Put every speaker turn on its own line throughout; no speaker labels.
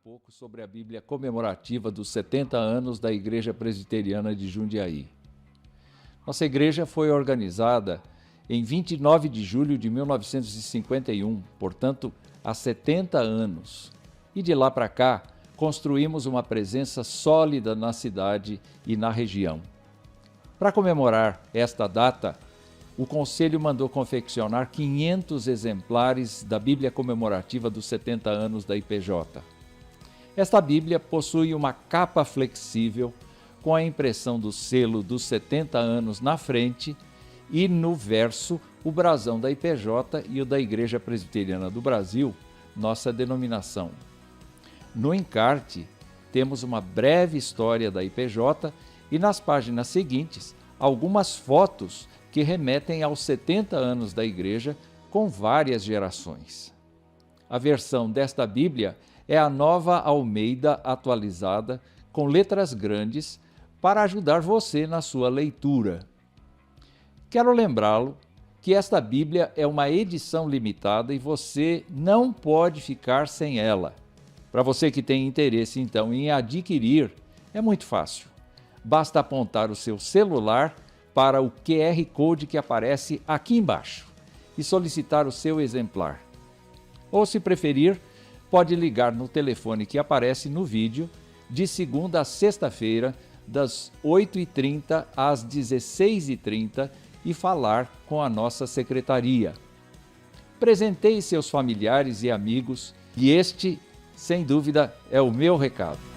Pouco sobre a Bíblia comemorativa dos 70 anos da Igreja Presbiteriana de Jundiaí. Nossa igreja foi organizada em 29 de julho de 1951, portanto, há 70 anos. E de lá para cá, construímos uma presença sólida na cidade e na região. Para comemorar esta data, o Conselho mandou confeccionar 500 exemplares da Bíblia comemorativa dos 70 anos da IPJ. Esta Bíblia possui uma capa flexível com a impressão do selo dos 70 anos na frente e no verso o brasão da IPJ e o da Igreja Presbiteriana do Brasil, nossa denominação. No encarte, temos uma breve história da IPJ e nas páginas seguintes, algumas fotos que remetem aos 70 anos da Igreja com várias gerações. A versão desta Bíblia é a Nova Almeida atualizada, com letras grandes, para ajudar você na sua leitura. Quero lembrá-lo que esta Bíblia é uma edição limitada e você não pode ficar sem ela. Para você que tem interesse, então, em adquirir, é muito fácil. Basta apontar o seu celular para o QR Code que aparece aqui embaixo e solicitar o seu exemplar. Ou, se preferir, pode ligar no telefone que aparece no vídeo, de segunda a sexta-feira, das 8h30 às 16h30 e falar com a nossa secretaria. Presenteie seus familiares e amigos e este, sem dúvida, é o meu recado.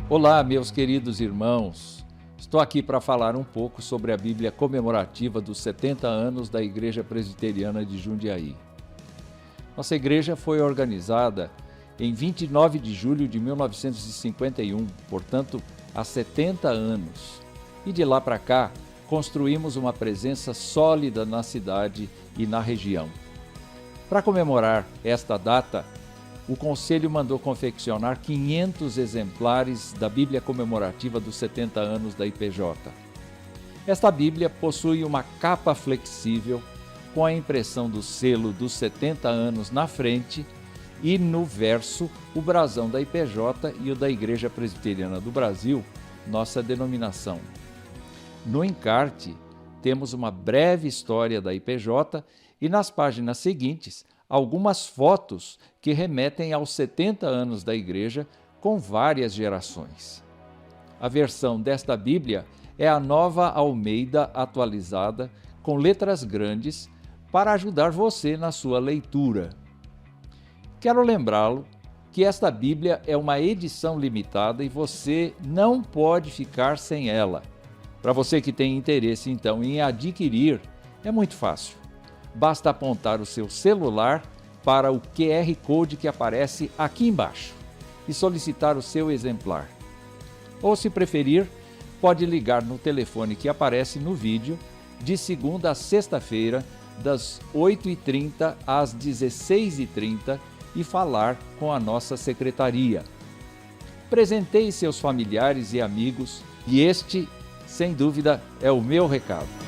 Olá, meus queridos irmãos. Estou aqui para falar um pouco sobre a Bíblia comemorativa dos 70 anos da Igreja Presbiteriana de Jundiaí. Nossa igreja foi organizada em 29 de julho de 1951, portanto, há 70 anos. E de lá para cá, construímos uma presença sólida na cidade e na região. Para comemorar esta data, o Conselho mandou confeccionar 500 exemplares da Bíblia comemorativa dos 70 anos da IPJ. Esta Bíblia possui uma capa flexível com a impressão do selo dos 70 anos na frente e no verso o brasão da IPJ e o da Igreja Presbiteriana do Brasil, nossa denominação. No encarte, temos uma breve história da IPJ e nas páginas seguintes, algumas fotos que remetem aos 70 anos da igreja com várias gerações. A versão desta Bíblia é a Nova Almeida atualizada, com letras grandes, para ajudar você na sua leitura. Quero lembrá-lo que esta Bíblia é uma edição limitada e você não pode ficar sem ela. Para você que tem interesse, então, em adquirir, é muito fácil. Basta apontar o seu celular para o QR Code que aparece aqui embaixo e solicitar o seu exemplar. Ou, se preferir, pode ligar no telefone que aparece no vídeo de segunda a sexta-feira, das 8h30 às 16h30 e falar com a nossa secretaria. Presenteie seus familiares e amigos e este, sem dúvida, é o meu recado.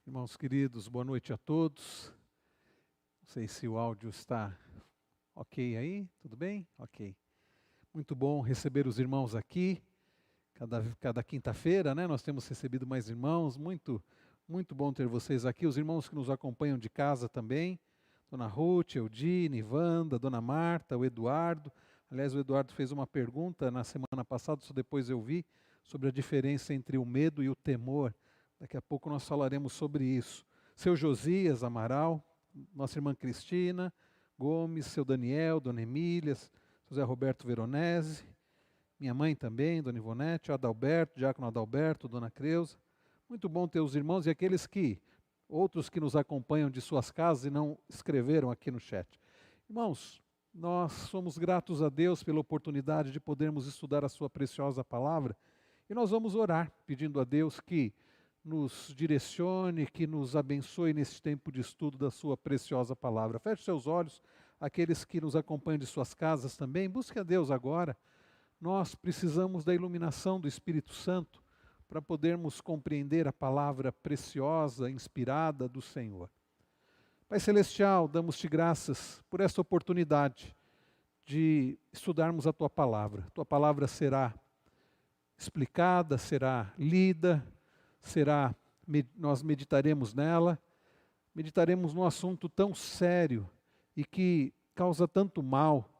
Irmãos queridos, boa noite a todos. Não sei se o áudio está ok aí, tudo bem? Ok. Muito bom receber os irmãos aqui. Cada quinta-feira, né, nós temos recebido mais irmãos. Muito bom ter vocês aqui. Os irmãos que nos acompanham de casa também. Dona Ruth, Eudine, Wanda, Dona Marta, o Eduardo. Aliás, o Eduardo fez uma pergunta na semana passada, só depois eu vi, sobre a diferença entre o medo e o temor. Daqui a pouco nós falaremos sobre isso. Seu Josias Amaral, nossa irmã Cristina Gomes, seu Daniel, Dona Emília, José Roberto Veronese, minha mãe também, Dona Ivonete, o Adalberto, Diácono Adalberto, Dona Creuza. Muito bom ter os irmãos e aqueles outros que nos acompanham de suas casas e não escreveram aqui no chat. Irmãos, nós somos gratos a Deus pela oportunidade de podermos estudar a sua preciosa palavra e nós vamos orar pedindo a Deus que nos direcione, que nos abençoe nesse tempo de estudo da sua preciosa palavra. Feche seus olhos, aqueles que nos acompanham de suas casas também, busque a Deus agora. Nós precisamos da iluminação do Espírito Santo para podermos compreender a palavra preciosa, inspirada do Senhor. Pai Celestial, damos-te graças por esta oportunidade de estudarmos a Tua palavra. Tua palavra será explicada, será lida, nós meditaremos nela, meditaremos num assunto tão sério e que causa tanto mal,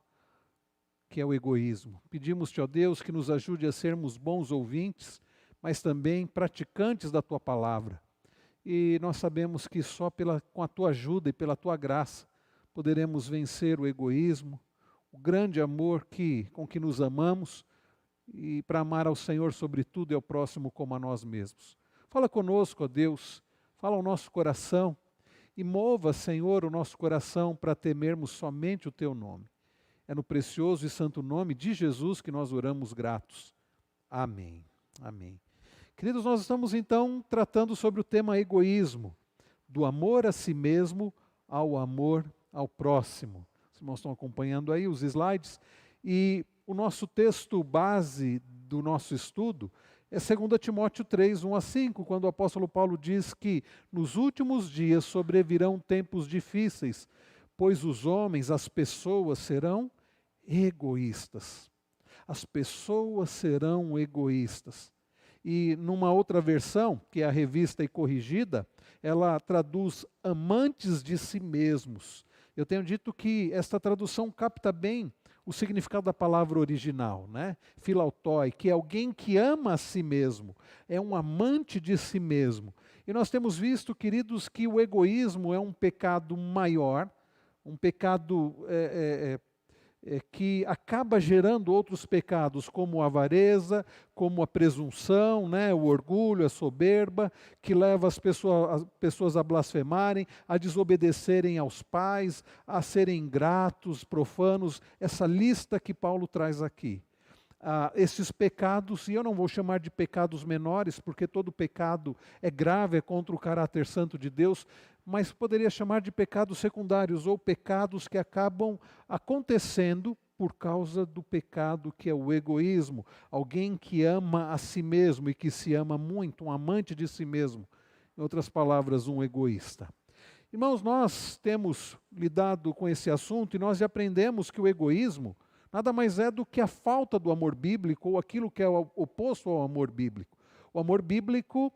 que é o egoísmo. Pedimos-te, ó Deus, que nos ajude a sermos bons ouvintes, mas também praticantes da Tua palavra. E nós sabemos que só com a Tua ajuda e pela Tua graça poderemos vencer o egoísmo, o grande amor com que nos amamos e para amar ao Senhor sobre tudo e ao próximo como a nós mesmos. Fala conosco, ó Deus, fala ao nosso coração e mova, Senhor, o nosso coração para temermos somente o Teu nome. É no precioso e santo nome de Jesus que nós oramos gratos. Amém. Amém. Queridos, nós estamos então tratando sobre o tema egoísmo, do amor a si mesmo ao amor ao próximo. Os irmãos estão acompanhando aí os slides e o nosso texto base do nosso estudo é 2 Timóteo 3, 1 a 5, quando o apóstolo Paulo diz que nos últimos dias sobrevirão tempos difíceis, pois os homens, as pessoas serão egoístas. As pessoas serão egoístas. E numa outra versão, que é a Revista e Corrigida, ela traduz amantes de si mesmos. Eu tenho dito que esta tradução capta bem o significado da palavra original, né? Filautói, que é alguém que ama a si mesmo, é um amante de si mesmo. E nós temos visto, queridos, que o egoísmo é um pecado maior, um pecado que acaba gerando outros pecados, como a avareza, como a presunção, né, o orgulho, a soberba, que leva as pessoas a blasfemarem, a desobedecerem aos pais, a serem ingratos, profanos, essa lista que Paulo traz aqui. Esses pecados, e eu não vou chamar de pecados menores, porque todo pecado é grave, é contra o caráter santo de Deus, mas poderia chamar de pecados secundários, ou pecados que acabam acontecendo por causa do pecado que é o egoísmo. Alguém que ama a si mesmo e que se ama muito, um amante de si mesmo. Em outras palavras, um egoísta. Irmãos, nós temos lidado com esse assunto e nós já aprendemos que o egoísmo nada mais é do que a falta do amor bíblico ou aquilo que é oposto ao amor bíblico. O amor bíblico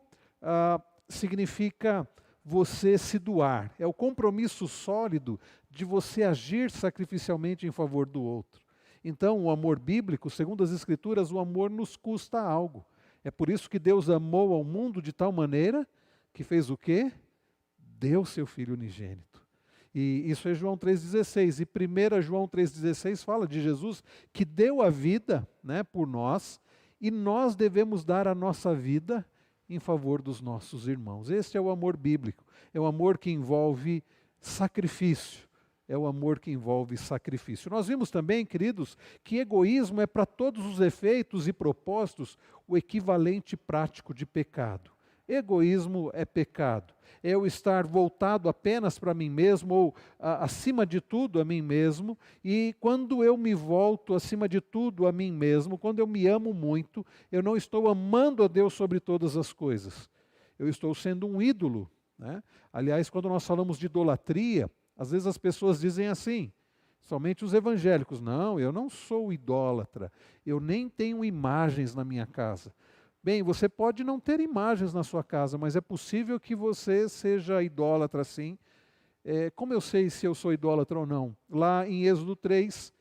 significa você se doar, é o compromisso sólido de você agir sacrificialmente em favor do outro. Então, o amor bíblico, segundo as Escrituras, o amor nos custa algo. É por isso que Deus amou ao mundo de tal maneira que fez o quê? Deu seu Filho unigênito. E isso é João 3,16. E 1 João 3,16 fala de Jesus que deu a vida, né, por nós, e nós devemos dar a nossa vida em favor dos nossos irmãos. Este é o amor bíblico. É o amor que envolve sacrifício. É o amor que envolve sacrifício. Nós vimos também, queridos, que egoísmo é para todos os efeitos e propósitos o equivalente prático de pecado. Egoísmo é pecado. É eu estar voltado apenas para mim mesmo ou acima de tudo a mim mesmo. E quando eu me volto acima de tudo a mim mesmo, quando eu me amo muito, eu não estou amando a Deus sobre todas as coisas. Eu estou sendo um ídolo, né? Aliás, quando nós falamos de idolatria, às vezes as pessoas dizem assim, somente os evangélicos, não, eu não sou idólatra, eu nem tenho imagens na minha casa. Bem, você pode não ter imagens na sua casa, mas é possível que você seja idólatra sim. Como eu sei se eu sou idólatra ou não? Lá em Êxodo 3,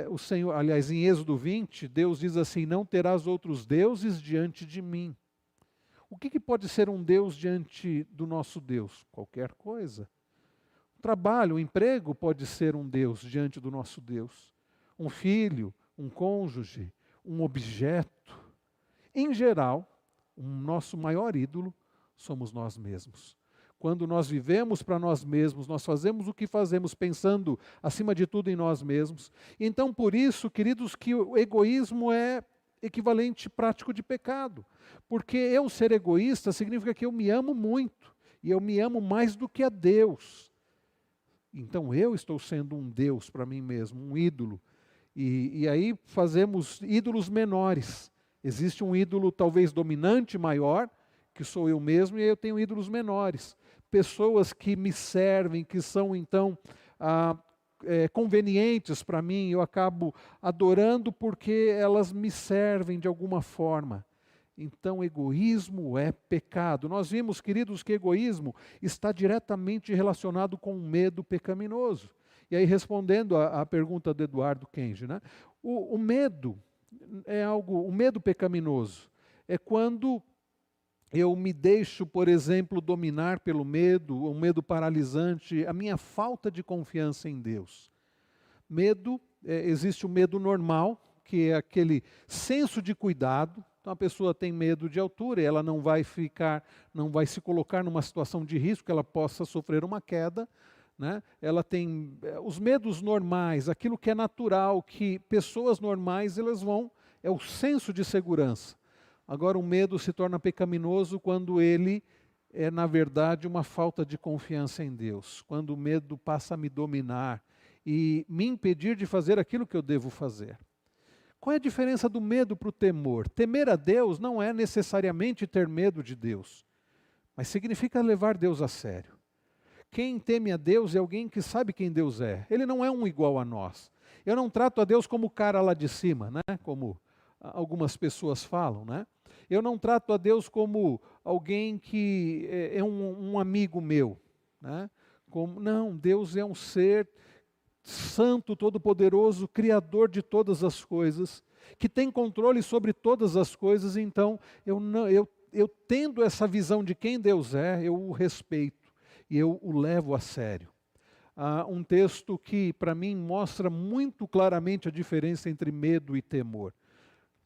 o Senhor, aliás, em Êxodo 20, Deus diz assim, não terás outros deuses diante de mim. O que pode ser um Deus diante do nosso Deus? Qualquer coisa. O trabalho, o emprego pode ser um Deus diante do nosso Deus. Um filho, um cônjuge, um objeto. Em geral, o nosso maior ídolo somos nós mesmos. Quando nós vivemos para nós mesmos, nós fazemos o que fazemos pensando, acima de tudo, em nós mesmos. Então, por isso, queridos, que o egoísmo é equivalente prático de pecado. Porque eu ser egoísta significa que eu me amo muito. E eu me amo mais do que a Deus. Então, eu estou sendo um Deus para mim mesmo, um ídolo. E aí fazemos ídolos menores. Existe um ídolo talvez dominante, maior, que sou eu mesmo, e aí eu tenho ídolos menores. Pessoas que me servem, que são então convenientes para mim, eu acabo adorando porque elas me servem de alguma forma. Então, egoísmo é pecado. Nós vimos, queridos, que egoísmo está diretamente relacionado com o medo pecaminoso. E aí, respondendo à pergunta do Eduardo Kenji, né? O medo o medo pecaminoso é quando eu me deixo, por exemplo, dominar pelo medo, o medo paralisante, a minha falta de confiança em Deus. Medo, existe o medo normal, que é aquele senso de cuidado. Então a pessoa tem medo de altura e ela não vai se colocar numa situação de risco, que ela possa sofrer uma queda. Né? Ela tem os medos normais, aquilo que é natural, que pessoas normais elas é o senso de segurança. Agora o medo se torna pecaminoso quando ele é na verdade uma falta de confiança em Deus, quando o medo passa a me dominar e me impedir de fazer aquilo que eu devo fazer. Qual é a diferença do medo para o temor? Temer a Deus não é necessariamente ter medo de Deus, mas significa levar Deus a sério. Quem teme a Deus é alguém que sabe quem Deus é. Ele não é um igual a nós. Eu não trato a Deus como o cara lá de cima, né? Como algumas pessoas falam, né? Eu não trato a Deus como alguém que é um amigo meu, né? Não, Deus é um ser santo, todo-poderoso, criador de todas as coisas, que tem controle sobre todas as coisas. Então, eu tendo essa visão de quem Deus é, eu o respeito. E eu o levo a sério. Um texto que, para mim, mostra muito claramente a diferença entre medo e temor.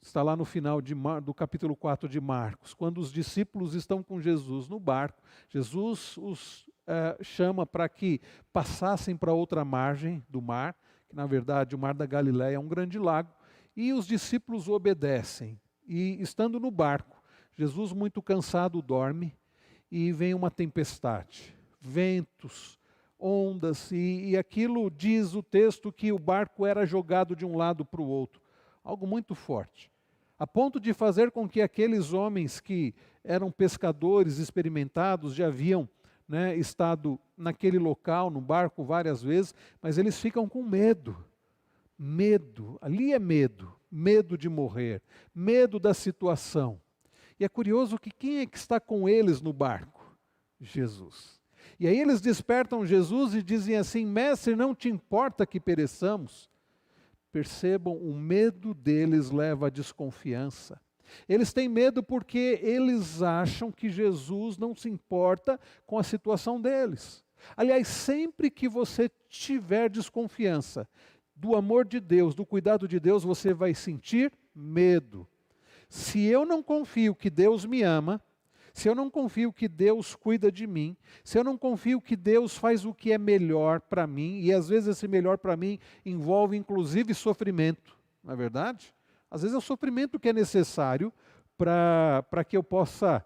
Está lá no final do capítulo 4 de Marcos, quando os discípulos estão com Jesus no barco. Jesus os chama para que passassem para outra margem do mar, que na verdade o mar da Galileia é um grande lago, e os discípulos obedecem. E estando no barco, Jesus, muito cansado, dorme e vem uma tempestade. Ventos, ondas, e aquilo diz o texto que o barco era jogado de um lado para o outro. Algo muito forte. A ponto de fazer com que aqueles homens que eram pescadores experimentados, já haviam estado naquele local, no barco várias vezes, mas eles ficam com medo. Medo, ali é medo. Medo de morrer, medo da situação. E é curioso que quem é que está com eles no barco? Jesus. E aí eles despertam Jesus e dizem assim: mestre, não te importa que pereçamos? Percebam, o medo deles leva à desconfiança. Eles têm medo porque eles acham que Jesus não se importa com a situação deles. Aliás, sempre que você tiver desconfiança do amor de Deus, do cuidado de Deus, você vai sentir medo. Se eu não confio que Deus me ama, se eu não confio que Deus cuida de mim, se eu não confio que Deus faz o que é melhor para mim, e às vezes esse melhor para mim envolve inclusive sofrimento, não é verdade? Às vezes é o sofrimento que é necessário para que eu possa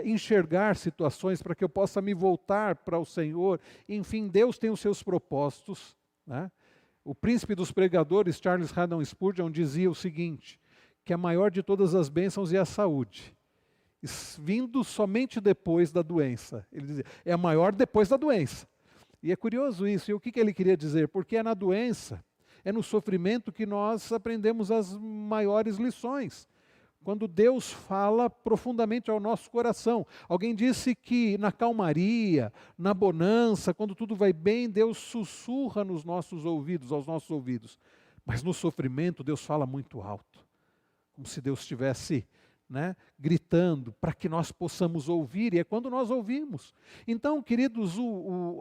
enxergar situações, para que eu possa me voltar para o Senhor. Enfim, Deus tem os seus propósitos, né? O príncipe dos pregadores, Charles Haddon Spurgeon, dizia o seguinte, que a maior de todas as bênçãos é a saúde. vindo somente depois da doença. Ele dizia, é a maior depois da doença. E é curioso isso. E o que ele queria dizer? Porque é na doença, é no sofrimento que nós aprendemos as maiores lições. Quando Deus fala profundamente ao nosso coração. Alguém disse que na calmaria, na bonança, quando tudo vai bem, Deus sussurra nos nossos ouvidos, aos nossos ouvidos. Mas no sofrimento, Deus fala muito alto. Como se Deus estivesse, gritando para que nós possamos ouvir. E é quando nós ouvimos. Então, queridos,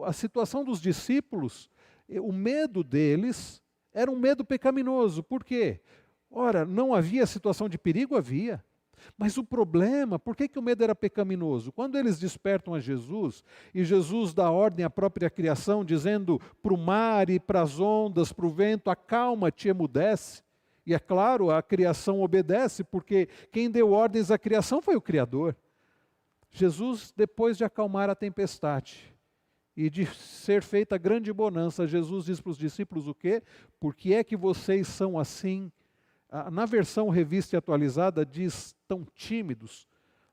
a situação dos discípulos, o medo deles era um medo pecaminoso. Por quê? Ora, não havia situação de perigo? Havia. Mas o problema, por que o medo era pecaminoso? Quando eles despertam a Jesus, e Jesus dá ordem à própria criação, dizendo para o mar e para as ondas, para o vento, acalma-te, emudece. E é claro, a criação obedece, porque quem deu ordens à criação foi o Criador. Jesus, depois de acalmar a tempestade, e de ser feita grande bonança, Jesus diz para os discípulos o quê? Por que é que vocês são assim? Na versão revista e atualizada diz tão tímidos.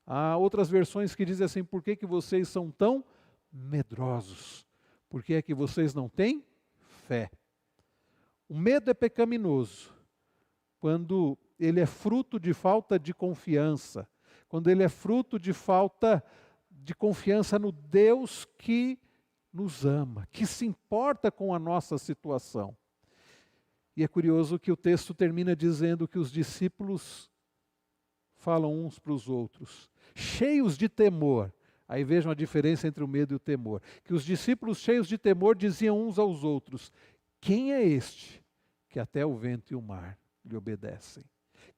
Há outras versões que dizem assim, por que vocês são tão medrosos? Por que é que vocês não têm fé? O medo é pecaminoso quando ele é fruto de falta de confiança, quando ele é fruto de falta de confiança no Deus que nos ama, que se importa com a nossa situação. E é curioso que o texto termina dizendo que os discípulos falam uns para os outros, cheios de temor. Aí vejam a diferença entre o medo e o temor. Que os discípulos cheios de temor diziam uns aos outros, quem é este que até o vento e o mar lhe obedecem?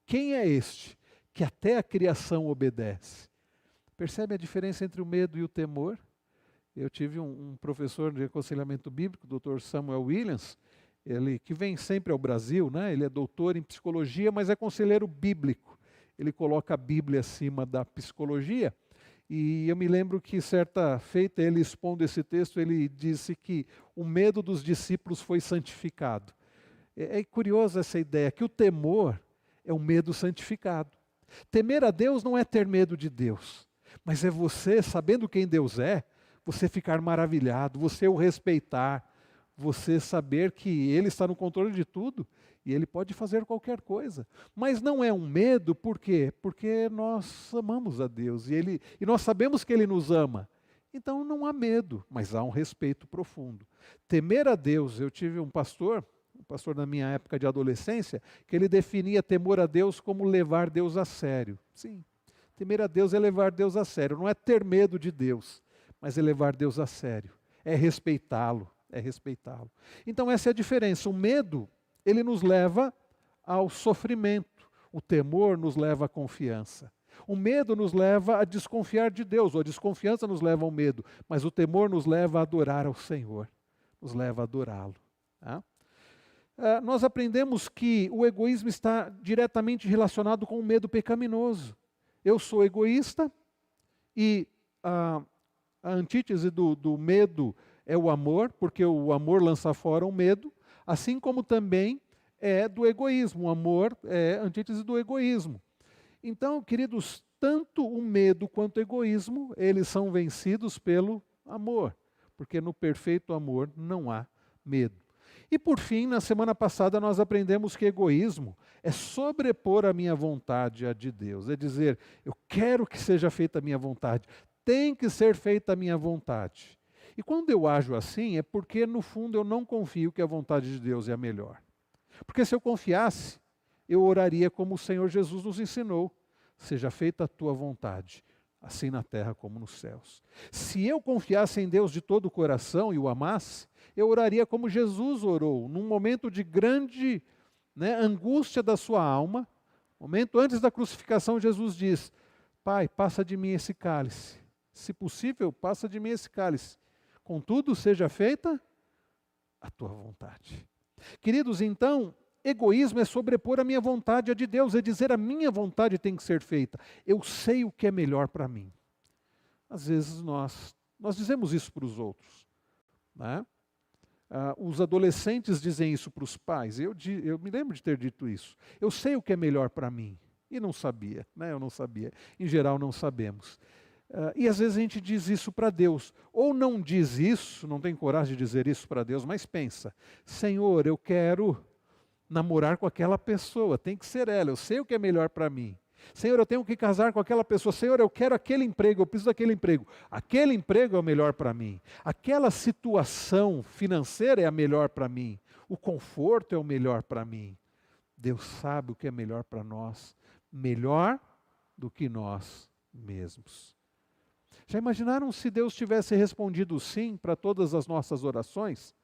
Quem é este que até a criação obedece? Percebe a diferença entre o medo e o temor? Eu tive um professor de aconselhamento bíblico, o Dr. Samuel Williams, ele que vem sempre ao Brasil, ele é doutor em psicologia, mas é conselheiro bíblico. Ele coloca a Bíblia acima da psicologia. E eu me lembro que certa feita, ele expondo esse texto, ele disse que o medo dos discípulos foi santificado. É curiosa essa ideia, que o temor é um medo santificado. Temer a Deus não é ter medo de Deus, mas é você, sabendo quem Deus é, você ficar maravilhado, você o respeitar, você saber que Ele está no controle de tudo e Ele pode fazer qualquer coisa. Mas não é um medo, por quê? Porque nós amamos a Deus e nós sabemos que Ele nos ama. Então não há medo, mas há um respeito profundo. Temer a Deus, eu tive um pastor na minha época de adolescência, que ele definia temor a Deus como levar Deus a sério. Sim, temer a Deus é levar Deus a sério, não é ter medo de Deus, mas é levar Deus a sério, é respeitá-lo. Então essa é a diferença. O medo, ele nos leva ao sofrimento. O temor nos leva à confiança. O medo nos leva a desconfiar de Deus, ou a desconfiança nos leva ao medo, mas o temor nos leva a adorar ao Senhor, nos leva a adorá-lo. Tá? Nós aprendemos que o egoísmo está diretamente relacionado com o medo pecaminoso. Eu sou egoísta e a antítese do medo é o amor, porque o amor lança fora o medo, assim como também é do egoísmo. O amor é a antítese do egoísmo. Então, queridos, tanto o medo quanto o egoísmo, eles são vencidos pelo amor, porque no perfeito amor não há medo. E por fim, na semana passada nós aprendemos que egoísmo é sobrepor a minha vontade à de Deus, é dizer, eu quero que seja feita a minha vontade, tem que ser feita a minha vontade. E quando eu ajo assim, é porque no fundo eu não confio que a vontade de Deus é a melhor. Porque se eu confiasse, eu oraria como o Senhor Jesus nos ensinou, seja feita a tua vontade, assim na terra como nos céus. Se eu confiasse em Deus de todo o coração e o amasse, eu oraria como Jesus orou, num momento de grande angústia da sua alma. Momento antes da crucificação, Jesus diz, Pai, passa de mim esse cálice. Se possível, passa de mim esse cálice. Contudo, seja feita a tua vontade. Queridos, então, egoísmo é sobrepor a minha vontade à de Deus, é dizer a minha vontade tem que ser feita. Eu sei o que é melhor para mim. Às vezes nós dizemos isso para os outros. Os adolescentes dizem isso para os pais. Eu me lembro de ter dito isso. Eu sei o que é melhor para mim. E não sabia, né? Eu não sabia. Em geral, não sabemos. E às vezes a gente diz isso para Deus. Ou não diz isso, não tem coragem de dizer isso para Deus, mas pensa: Senhor, eu quero namorar com aquela pessoa, tem que ser ela, eu sei o que é melhor para mim. Senhor, eu tenho que casar com aquela pessoa. Senhor, eu quero aquele emprego, eu preciso daquele emprego. Aquele emprego é o melhor para mim. Aquela situação financeira é a melhor para mim. O conforto é o melhor para mim. Deus sabe o que é melhor para nós, melhor do que nós mesmos. Já imaginaram se Deus tivesse respondido sim para todas as nossas orações?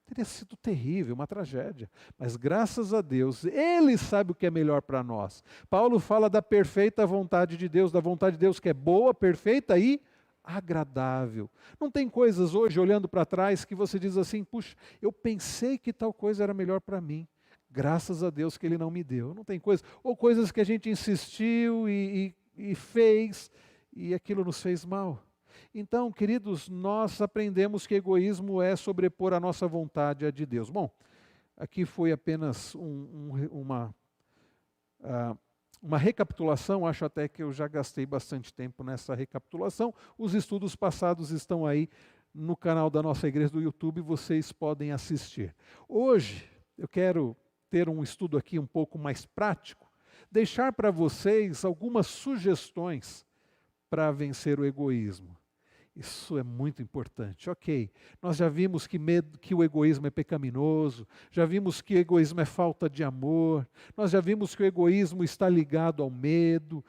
Teria sido terrível, uma tragédia. Mas graças a Deus, Ele sabe o que é melhor para nós. Paulo fala da perfeita vontade de Deus, da vontade de Deus que é boa, perfeita e agradável. Não tem coisas hoje, olhando para trás, que você diz assim: puxa, eu pensei que tal coisa era melhor para mim. Graças a Deus que Ele não me deu. Não tem coisa. Ou coisas que a gente insistiu e fez, e aquilo nos fez mal. Então, queridos, nós aprendemos que egoísmo é sobrepor a nossa vontade à de Deus. Bom, aqui foi apenas uma recapitulação, acho até que eu já gastei bastante tempo nessa recapitulação. Os estudos passados estão aí no canal da nossa igreja do YouTube, vocês podem assistir. Hoje, eu quero ter um estudo aqui um pouco mais prático, deixar para vocês algumas sugestões para vencer o egoísmo. Isso é muito importante. Ok, nós já vimos que o egoísmo é pecaminoso, já vimos que o egoísmo é falta de amor, nós já vimos que o egoísmo está ligado ao medo,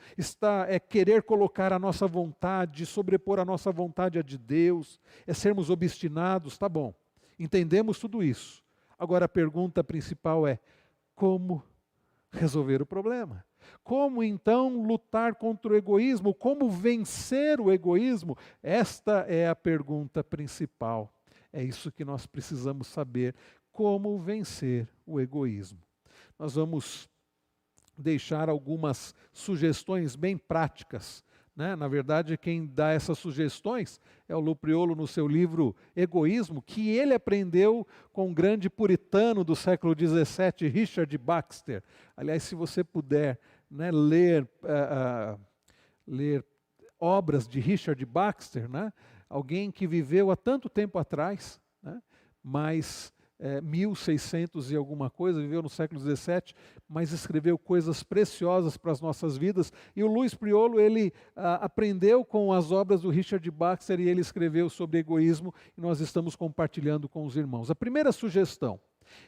é querer colocar a nossa vontade, sobrepor a nossa vontade à de Deus, é sermos obstinados, tá bom, entendemos tudo isso. Agora a pergunta principal é: como resolver o problema? Como então lutar contra o egoísmo? Como vencer o egoísmo? Esta é a pergunta principal. É isso que nós precisamos saber: como vencer o egoísmo. Nós vamos deixar algumas sugestões bem práticas, né? Na verdade, quem dá essas sugestões é o Lu Priolo no seu livro Egoísmo, que ele aprendeu com um grande puritano do século XVII, Richard Baxter. Aliás, se você puder, né, ler obras de Richard Baxter, né, alguém que viveu há tanto tempo atrás, né, mas 1600 e alguma coisa, viveu no século XVII, mas escreveu coisas preciosas para as nossas vidas. E o Luiz Priolo, ele aprendeu com as obras do Richard Baxter e ele escreveu sobre egoísmo e nós estamos compartilhando com os irmãos. A primeira sugestão: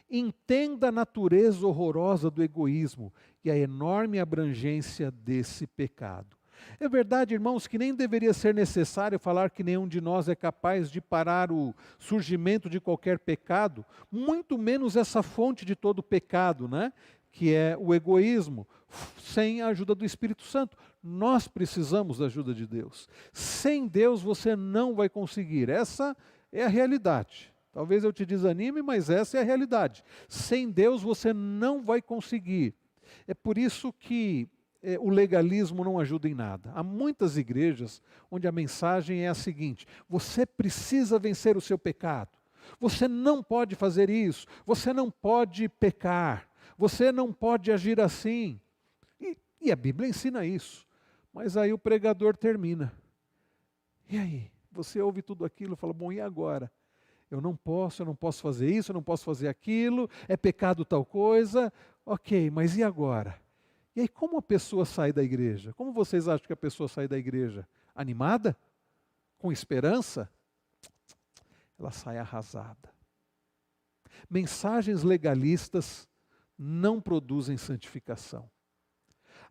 entenda a natureza horrorosa do egoísmo e a enorme abrangência desse pecado. É verdade, irmãos, que nem deveria ser necessário falar que nenhum de nós é capaz de parar o surgimento de qualquer pecado, muito menos essa fonte de todo pecado, né? Que é o egoísmo, sem a ajuda do Espírito Santo. Nós precisamos da ajuda de Deus. Sem Deus você não vai conseguir. Essa é a realidade. Talvez eu te desanime, mas essa é a realidade. Sem Deus você não vai conseguir. É por isso que o legalismo não ajuda em nada. Há muitas igrejas onde a mensagem é a seguinte: você precisa vencer o seu pecado. Você não pode fazer isso. Você não pode pecar. Você não pode agir assim. E a Bíblia ensina isso. Mas aí o pregador termina. E aí? Você ouve tudo aquilo e fala: bom, e agora? Eu não posso fazer isso, eu não posso fazer aquilo, é pecado tal coisa. Ok, mas e agora? E aí como a pessoa sai da igreja? Como vocês acham que a pessoa sai da igreja? Animada? Com esperança? Ela sai arrasada. Mensagens legalistas não produzem santificação.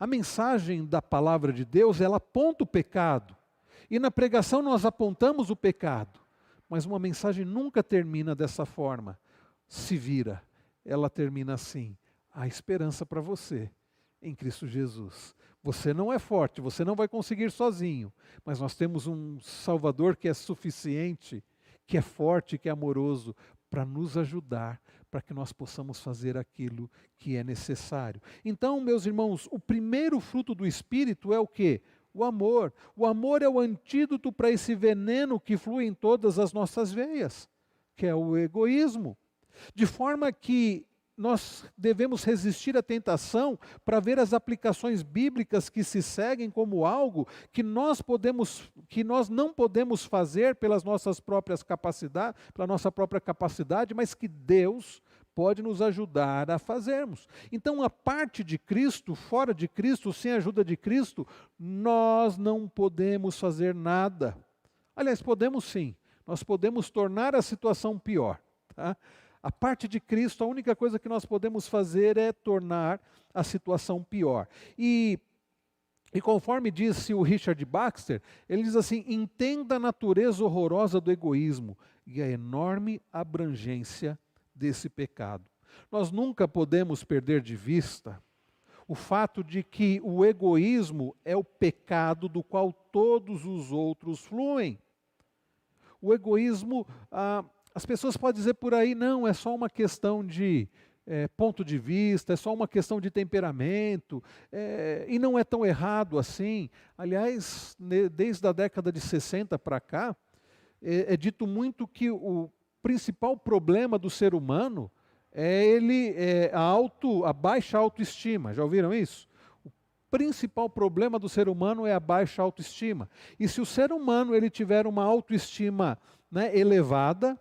A mensagem da palavra de Deus, ela aponta o pecado. E na pregação nós apontamos o pecado. Mas uma mensagem nunca termina dessa forma. Se vira. Ela termina assim: há esperança para você em Cristo Jesus. Você não é forte, você não vai conseguir sozinho, mas nós temos um Salvador que é suficiente, que é forte, que é amoroso, para nos ajudar, para que nós possamos fazer aquilo que é necessário. Então, meus irmãos, o primeiro fruto do Espírito é o quê? O amor. O amor é o antídoto para esse veneno que flui em todas as nossas veias, que é o egoísmo. De forma que nós devemos resistir à tentação para ver as aplicações bíblicas que se seguem como algo que nós não podemos fazer pelas nossas próprias capacidades, pela nossa própria capacidade, mas que Deus pode nos ajudar a fazermos. Então, a parte de Cristo, fora de Cristo, sem a ajuda de Cristo, nós não podemos fazer nada. Aliás, podemos sim, nós podemos tornar a situação pior, tá? A parte de Cristo, a única coisa que nós podemos fazer é tornar a situação pior. E conforme disse o Richard Baxter, ele diz assim: entenda a natureza horrorosa do egoísmo e a enorme abrangência desse pecado. Nós nunca podemos perder de vista o fato de que o egoísmo é o pecado do qual todos os outros fluem. O egoísmo, as pessoas podem dizer por aí, não, é só uma questão de ponto de vista, é só uma questão de temperamento, e não é tão errado assim. Aliás, desde a década de 60 para cá, é dito muito que o principal problema do ser humano é a baixa autoestima. Já ouviram isso? O principal problema do ser humano é a baixa autoestima. E se o ser humano ele tiver uma autoestima, né, elevada,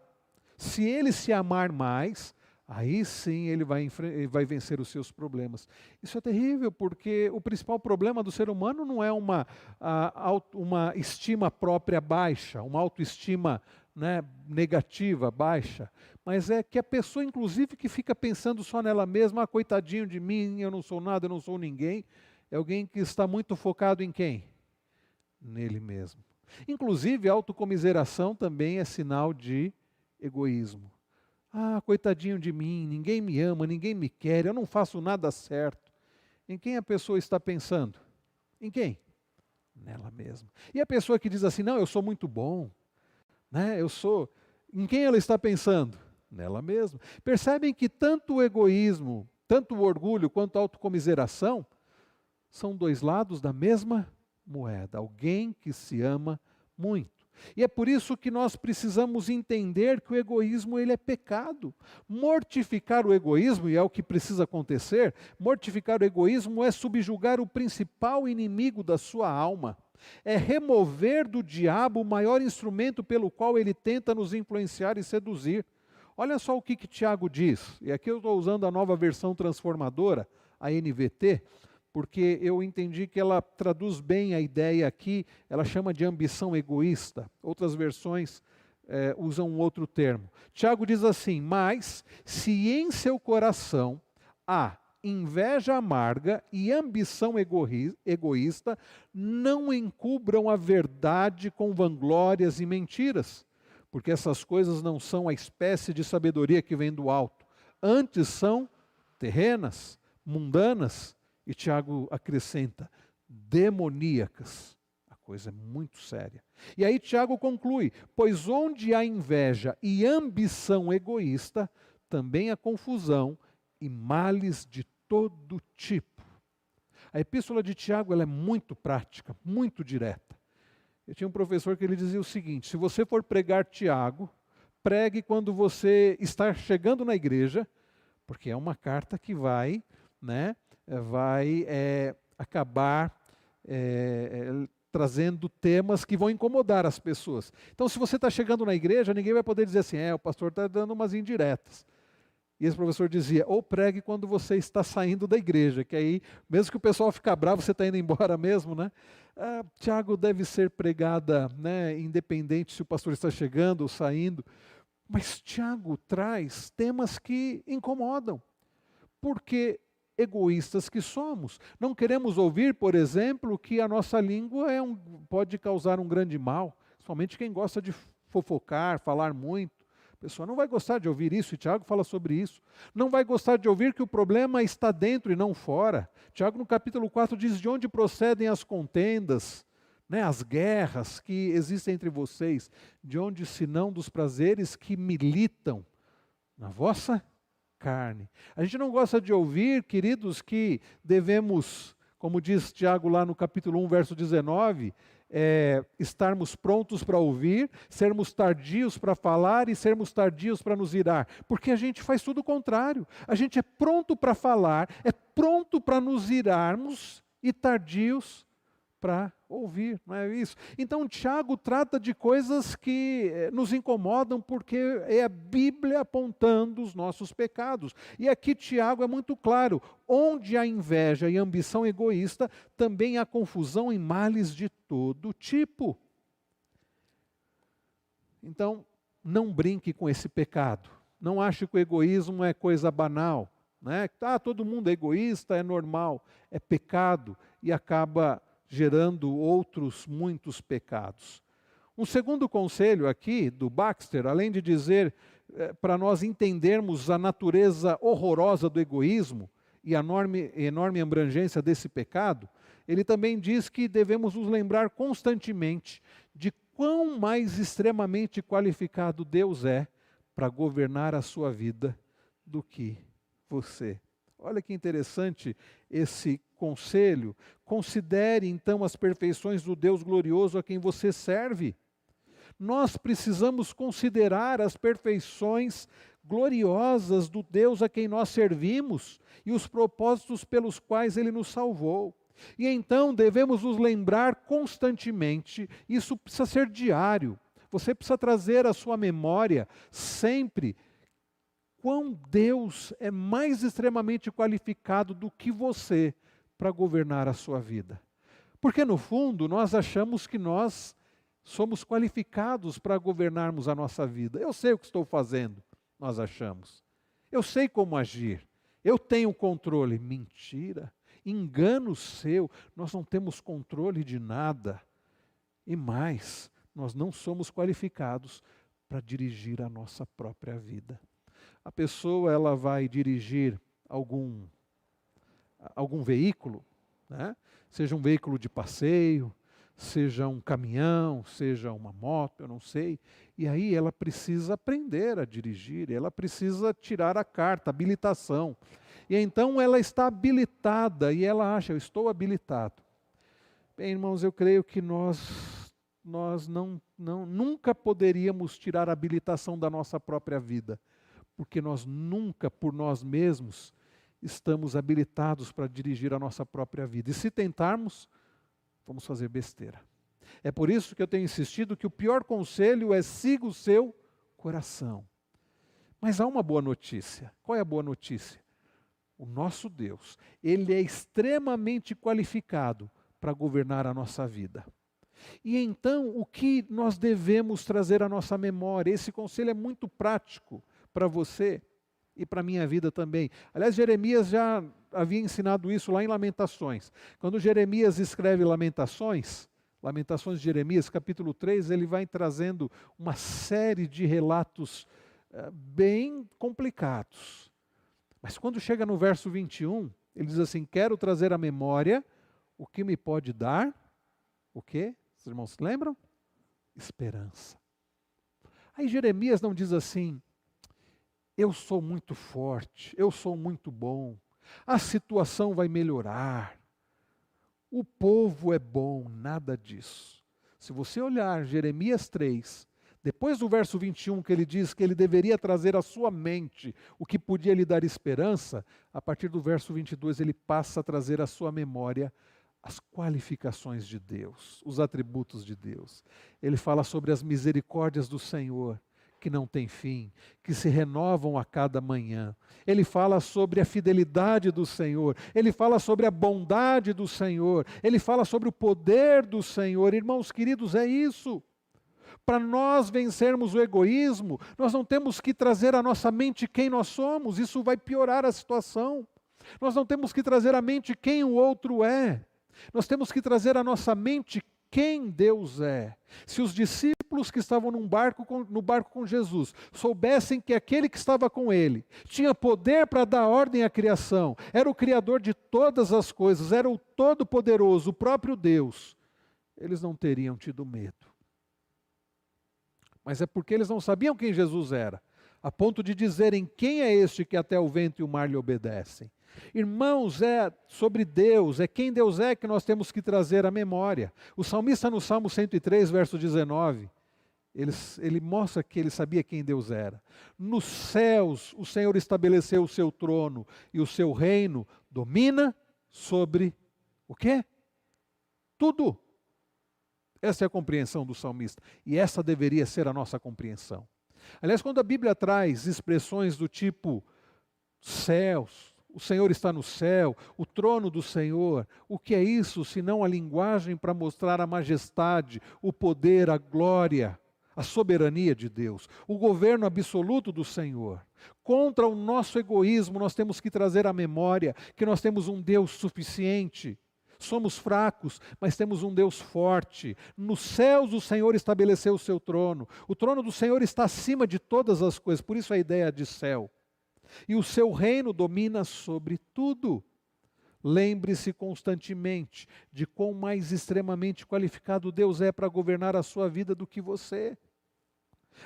se ele se amar mais, aí sim ele vai vencer os seus problemas. Isso é terrível, porque o principal problema do ser humano não é uma estima própria baixa, uma autoestima, né, negativa, baixa, mas é que a pessoa, inclusive, que fica pensando só nela mesma, coitadinho de mim, eu não sou nada, eu não sou ninguém, é alguém que está muito focado em quem? Nele mesmo. Inclusive, a autocomiseração também é sinal de egoísmo. Coitadinho de mim, ninguém me ama, ninguém me quer, eu não faço nada certo. Em quem a pessoa está pensando? Em quem? Nela mesma. E a pessoa que diz assim, não, eu sou muito bom, né? Em quem ela está pensando? Nela mesma. Percebem que tanto o egoísmo, tanto o orgulho quanto a autocomiseração são dois lados da mesma moeda. Alguém que se ama muito. E é por isso que nós precisamos entender que o egoísmo ele é pecado. Mortificar o egoísmo, e é o que precisa acontecer, mortificar o egoísmo é subjugar o principal inimigo da sua alma. É remover do diabo o maior instrumento pelo qual ele tenta nos influenciar e seduzir. Olha só o que Tiago diz, e aqui eu estou usando a nova versão transformadora, a NVT, porque eu entendi que ela traduz bem a ideia aqui, ela chama de ambição egoísta. Outras versões usam um outro termo. Tiago diz assim, mas se em seu coração há inveja amarga e ambição egoísta, não encubram a verdade com vanglórias e mentiras, porque essas coisas não são a espécie de sabedoria que vem do alto, antes são terrenas, mundanas, e Tiago acrescenta, demoníacas. A coisa é muito séria. E aí Tiago conclui, pois onde há inveja e ambição egoísta, também há confusão e males de todo tipo. A epístola de Tiago ela é muito prática, muito direta. Eu tinha um professor que ele dizia o seguinte, se você for pregar Tiago, pregue quando você está chegando na igreja, porque é uma carta que vai acabar trazendo temas que vão incomodar as pessoas. Então, se você está chegando na igreja, ninguém vai poder dizer assim, o pastor está dando umas indiretas. E esse professor dizia, ou pregue quando você está saindo da igreja, que aí, mesmo que o pessoal ficar bravo, você está indo embora mesmo, né? Tiago deve ser pregada, né, independente se o pastor está chegando ou saindo, mas Tiago traz temas que incomodam, porque egoístas que somos. Não queremos ouvir, por exemplo, que a nossa língua pode causar um grande mal, somente quem gosta de fofocar, falar muito. A pessoa não vai gostar de ouvir isso, e Tiago fala sobre isso. Não vai gostar de ouvir que o problema está dentro e não fora. Tiago, no capítulo 4, diz de onde procedem as contendas, né, as guerras que existem entre vocês, de onde senão dos prazeres que militam na vossa carne. A gente não gosta de ouvir, queridos, que devemos, como diz Tiago lá no capítulo 1, verso 19, estarmos prontos para ouvir, sermos tardios para falar e sermos tardios para nos irar. Porque a gente faz tudo o contrário. A gente é pronto para falar, é pronto para nos irarmos e tardios para ouvir, não é isso? Então Tiago trata de coisas que nos incomodam porque é a Bíblia apontando os nossos pecados. E aqui Tiago é muito claro, onde há inveja e ambição egoísta, também há confusão e males de todo tipo. Então, não brinque com esse pecado. Não ache que o egoísmo é coisa banal, né? Todo mundo é egoísta, é normal. É pecado e acaba gerando outros muitos pecados. Um segundo conselho aqui do Baxter, além de dizer para nós entendermos a natureza horrorosa do egoísmo e a enorme abrangência desse pecado, ele também diz que devemos nos lembrar constantemente de quão mais extremamente qualificado Deus é para governar a sua vida do que você. Olha que interessante esse conselho. Considere então as perfeições do Deus glorioso a quem você serve. Nós precisamos considerar as perfeições gloriosas do Deus a quem nós servimos e os propósitos pelos quais Ele nos salvou. E então devemos nos lembrar constantemente, isso precisa ser diário, você precisa trazer à sua memória sempre quão Deus é mais extremamente qualificado do que você para governar a sua vida. Porque no fundo nós achamos que nós somos qualificados para governarmos a nossa vida. Eu sei o que estou fazendo, nós achamos. Eu sei como agir. Eu tenho controle. Mentira. Engano seu. Nós não temos controle de nada. E mais, nós não somos qualificados para dirigir a nossa própria vida. A pessoa ela vai dirigir algum veículo, né? Seja um veículo de passeio, seja um caminhão, seja uma moto, eu não sei. E aí ela precisa aprender a dirigir, ela precisa tirar a carta, a habilitação. E então ela está habilitada e ela acha, eu estou habilitado. Bem, irmãos, eu creio que nós nunca poderíamos tirar a habilitação da nossa própria vida, porque nós nunca, por nós mesmos, estamos habilitados para dirigir a nossa própria vida. E se tentarmos, vamos fazer besteira. É por isso que eu tenho insistido que o pior conselho é siga o seu coração. Mas há uma boa notícia. Qual é a boa notícia? O nosso Deus, Ele é extremamente qualificado para governar a nossa vida. E então, o que nós devemos trazer à nossa memória? Esse conselho é muito prático para você e para a minha vida também. Aliás, Jeremias já havia ensinado isso lá em Lamentações. Quando Jeremias escreve Lamentações de Jeremias, capítulo 3, ele vai trazendo uma série de relatos bem complicados. Mas quando chega no verso 21, ele diz assim, quero trazer à memória o que me pode dar, o quê? Os irmãos se lembram? Esperança. Aí Jeremias não diz assim, eu sou muito forte, eu sou muito bom, a situação vai melhorar, o povo é bom, nada disso. Se você olhar Jeremias 3, depois do verso 21 que ele diz que ele deveria trazer à sua mente o que podia lhe dar esperança, a partir do verso 22 ele passa a trazer à sua memória as qualificações de Deus, os atributos de Deus. Ele fala sobre as misericórdias do Senhor, que não tem fim, que se renovam a cada manhã. Ele fala sobre a fidelidade do Senhor, ele fala sobre a bondade do Senhor, ele fala sobre o poder do Senhor. Irmãos queridos, é isso. Para nós vencermos o egoísmo, nós não temos que trazer à nossa mente quem nós somos, isso vai piorar a situação. Nós não temos que trazer à mente quem o outro é, nós temos que trazer à nossa mente quem Deus é. Se os discípulos que estavam no barco com Jesus soubessem que aquele que estava com ele tinha poder para dar ordem à criação, era o Criador de todas as coisas, era o Todo-Poderoso, o próprio Deus, eles não teriam tido medo. Mas é porque eles não sabiam quem Jesus era, a ponto de dizerem, quem é este que até o vento e o mar lhe obedecem? Irmãos, é sobre Deus, é quem Deus é que nós temos que trazer à memória. O salmista no Salmo 103, verso 19, ele mostra que ele sabia quem Deus era. Nos céus o Senhor estabeleceu o seu trono e o seu reino domina sobre o quê? Tudo. Essa é a compreensão do salmista. E essa deveria ser a nossa compreensão. Aliás, quando a Bíblia traz expressões do tipo céus, o Senhor está no céu, o trono do Senhor, o que é isso senão a linguagem para mostrar a majestade, o poder, a glória, a soberania de Deus, o governo absoluto do Senhor. Contra o nosso egoísmo, nós temos que trazer à memória que nós temos um Deus suficiente. Somos fracos, mas temos um Deus forte. Nos céus o Senhor estabeleceu o seu trono. O trono do Senhor está acima de todas as coisas, por isso a ideia de céu. E o seu reino domina sobre tudo. Lembre-se constantemente de quão mais extremamente qualificado Deus é para governar a sua vida do que você.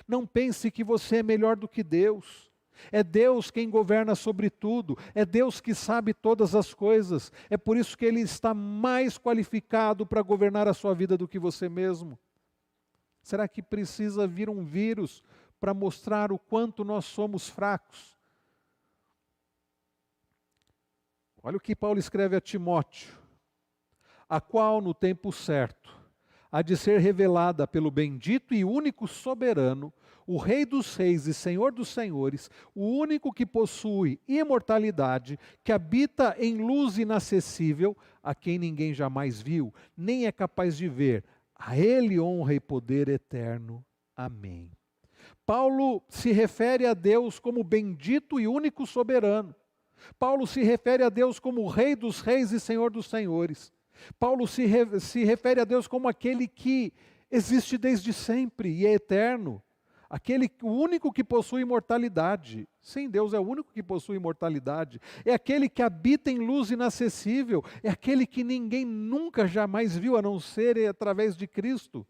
Não pense que você é melhor do que Deus. É Deus quem governa sobre tudo, é Deus que sabe todas as coisas, é por isso que Ele está mais qualificado para governar a sua vida do que você mesmo. Será que precisa vir um vírus para mostrar o quanto nós somos fracos? Olha o que Paulo escreve a Timóteo, a qual no tempo certo há de ser revelada pelo bendito e único soberano, o Rei dos Reis e Senhor dos Senhores, o único que possui imortalidade, que habita em luz inacessível, a quem ninguém jamais viu, nem é capaz de ver. A Ele honra e poder eterno. Amém. Paulo se refere a Deus como bendito e único soberano. Paulo se refere a Deus como o Rei dos Reis e Senhor dos Senhores. Paulo se refere a Deus como aquele que existe desde sempre e é eterno. O único que possui imortalidade. Sim, Deus é o único que possui imortalidade. É aquele que habita em luz inacessível. É aquele que ninguém nunca jamais viu, a não ser através de Cristo.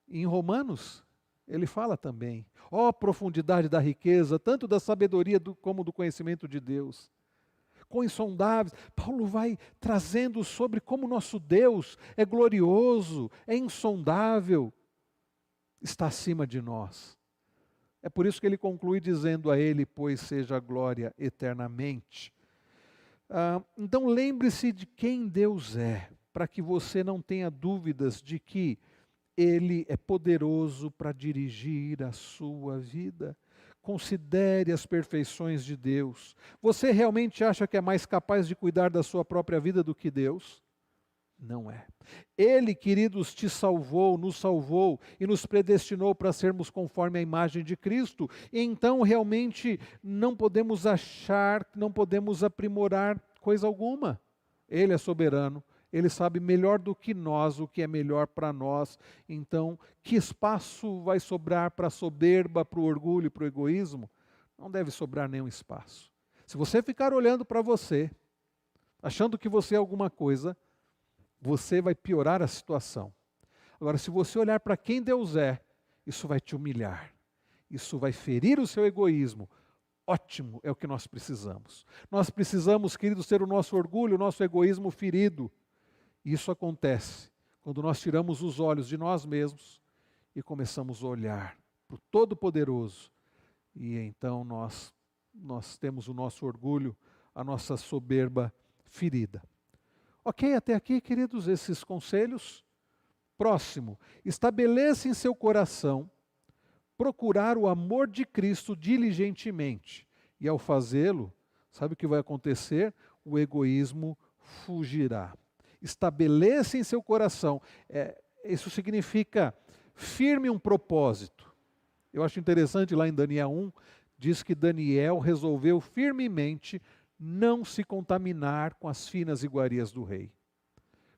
E em Romanos, ele fala também: ó profundidade da riqueza, tanto da sabedoria como do conhecimento de Deus. Com insondáveis, Paulo vai trazendo sobre como nosso Deus é glorioso, é insondável, está acima de nós. É por isso que ele conclui dizendo a Ele, pois seja a glória eternamente. Então lembre-se de quem Deus é, para que você não tenha dúvidas de que Ele é poderoso para dirigir a sua vida. Considere as perfeições de Deus. Você realmente acha que é mais capaz de cuidar da sua própria vida do que Deus? Não é. Ele, queridos, te salvou, nos salvou e nos predestinou para sermos conforme a imagem de Cristo. E então realmente não podemos achar, não podemos aprimorar coisa alguma. Ele é soberano. Ele sabe melhor do que nós o que é melhor para nós. Então, que espaço vai sobrar para a soberba, para o orgulho, para o egoísmo? Não deve sobrar nenhum espaço. Se você ficar olhando para você, achando que você é alguma coisa, você vai piorar a situação. Agora, se você olhar para quem Deus é, isso vai te humilhar. Isso vai ferir o seu egoísmo. Ótimo, é o que nós precisamos. Nós precisamos, queridos, ter o nosso orgulho, o nosso egoísmo ferido. Isso acontece quando nós tiramos os olhos de nós mesmos e começamos a olhar para o Todo-Poderoso. E então nós temos o nosso orgulho, a nossa soberba ferida. Ok, até aqui, queridos, esses conselhos. Próximo, estabeleça em seu coração procurar o amor de Cristo diligentemente. E ao fazê-lo, sabe o que vai acontecer? O egoísmo fugirá. Estabeleça em seu coração. Isso significa firme um propósito. Eu acho interessante lá em Daniel 1, diz que Daniel resolveu firmemente não se contaminar com as finas iguarias do rei.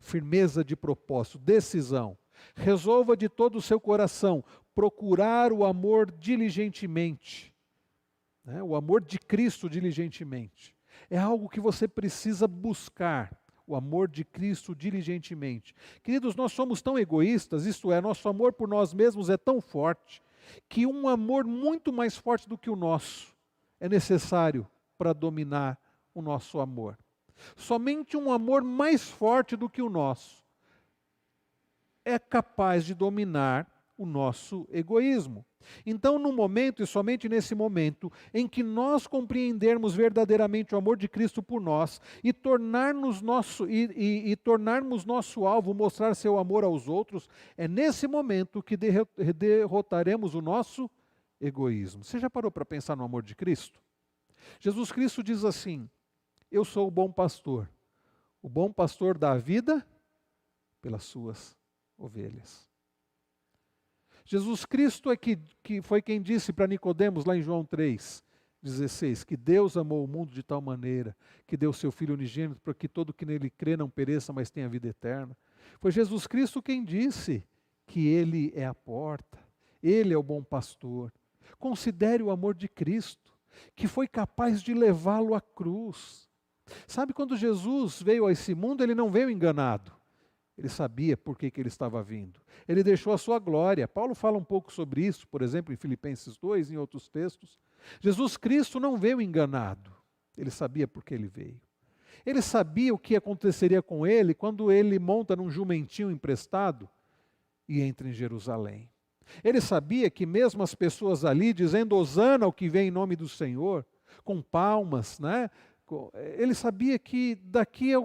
Firmeza de propósito, decisão. Resolva de todo o seu coração procurar o amor diligentemente. O amor de Cristo diligentemente. É algo que você precisa buscar. O amor de Cristo diligentemente. Queridos, nós somos tão egoístas, isto é, nosso amor por nós mesmos é tão forte, que um amor muito mais forte do que o nosso é necessário para dominar o nosso amor. Somente um amor mais forte do que o nosso é capaz de dominar o nosso egoísmo. Então, no momento, e somente nesse momento, em que nós compreendermos verdadeiramente o amor de Cristo por nós e tornarmos nosso alvo mostrar seu amor aos outros, é nesse momento que derrotaremos o nosso egoísmo. Você já parou para pensar no amor de Cristo? Jesus Cristo diz assim: eu sou o bom pastor dá a vida pelas suas ovelhas. Jesus Cristo é que foi quem disse para Nicodemos, lá em João 3,16, que Deus amou o mundo de tal maneira que deu seu Filho unigênito para que todo que nele crê não pereça, mas tenha vida eterna. Foi Jesus Cristo quem disse que Ele é a porta, Ele é o bom pastor. Considere o amor de Cristo, que foi capaz de levá-lo à cruz. Sabe, quando Jesus veio a esse mundo, Ele não veio enganado. Ele sabia por que ele estava vindo. Ele deixou a sua glória. Paulo fala um pouco sobre isso, por exemplo, em Filipenses 2, em outros textos. Jesus Cristo não veio enganado. Ele sabia por que ele veio. Ele sabia o que aconteceria com ele quando ele monta num jumentinho emprestado e entra em Jerusalém. Ele sabia que mesmo as pessoas ali dizendo hosana ao que vem em nome do Senhor, com palmas, né? Ele sabia que daqui a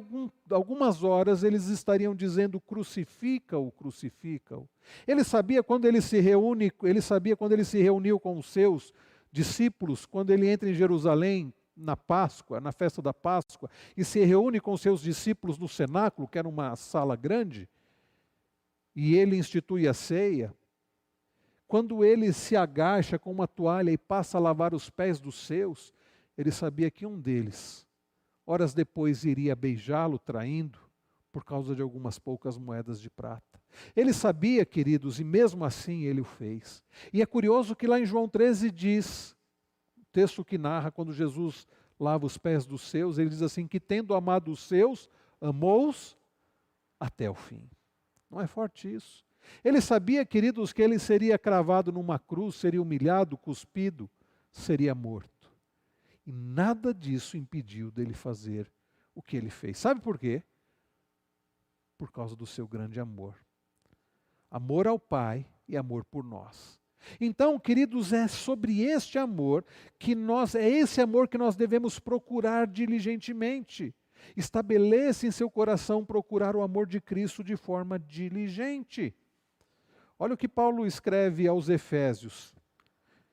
algumas horas eles estariam dizendo crucifica-o, crucifica-o. Ele sabia quando ele se reuniu com os seus discípulos, quando ele entra em Jerusalém na Páscoa, na festa da Páscoa, e se reúne com os seus discípulos no cenáculo, que era uma sala grande, e ele institui a ceia. Quando ele se agacha com uma toalha e passa a lavar os pés dos seus, ele sabia que um deles, horas depois, iria beijá-lo, traindo, por causa de algumas poucas moedas de prata. Ele sabia, queridos, e mesmo assim ele o fez. E é curioso que lá em João 13 diz, o texto que narra quando Jesus lava os pés dos seus, ele diz assim, que tendo amado os seus, amou-os até o fim. Não é forte isso? Ele sabia, queridos, que ele seria cravado numa cruz, seria humilhado, cuspido, seria morto. E nada disso impediu dele fazer o que ele fez. Sabe por quê? Por causa do seu grande amor. Amor ao Pai e amor por nós. Então, queridos, é sobre este amor é esse amor que nós devemos procurar diligentemente. Estabeleça em seu coração procurar o amor de Cristo de forma diligente. Olha o que Paulo escreve aos Efésios.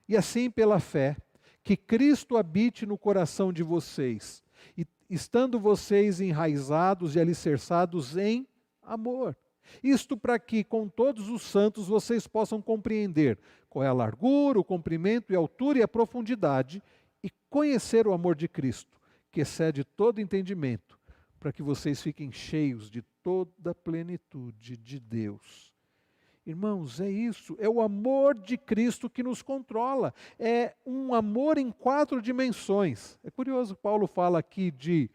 E assim, pela fé, que Cristo habite no coração de vocês, e estando vocês enraizados e alicerçados em amor. Isto para que, com todos os santos, vocês possam compreender qual é a largura, o comprimento e a altura e a profundidade, e conhecer o amor de Cristo, que excede todo entendimento, para que vocês fiquem cheios de toda a plenitude de Deus. Irmãos, é isso, é o amor de Cristo que nos controla, é um amor em 4 dimensões. É curioso, Paulo fala aqui de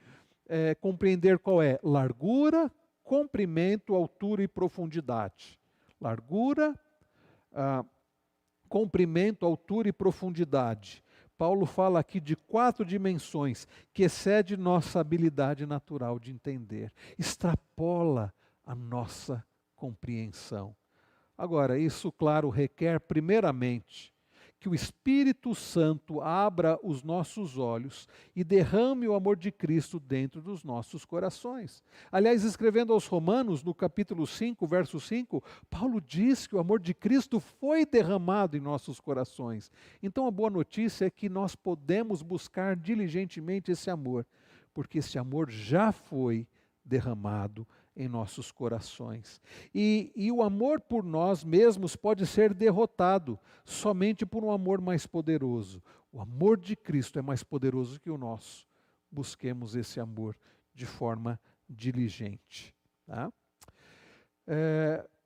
compreender qual é largura, comprimento, altura e profundidade. Largura, comprimento, altura e profundidade. Paulo fala aqui de 4 dimensões que excede nossa habilidade natural de entender, extrapola a nossa compreensão. Agora, isso, claro, requer, primeiramente, que o Espírito Santo abra os nossos olhos e derrame o amor de Cristo dentro dos nossos corações. Aliás, escrevendo aos Romanos, no capítulo 5, verso 5, Paulo diz que o amor de Cristo foi derramado em nossos corações. Então, a boa notícia é que nós podemos buscar diligentemente esse amor, porque esse amor já foi derramado em nossos corações. E o amor por nós mesmos pode ser derrotado somente por um amor mais poderoso. O amor de Cristo é mais poderoso que o nosso. Busquemos esse amor de forma diligente. Tá?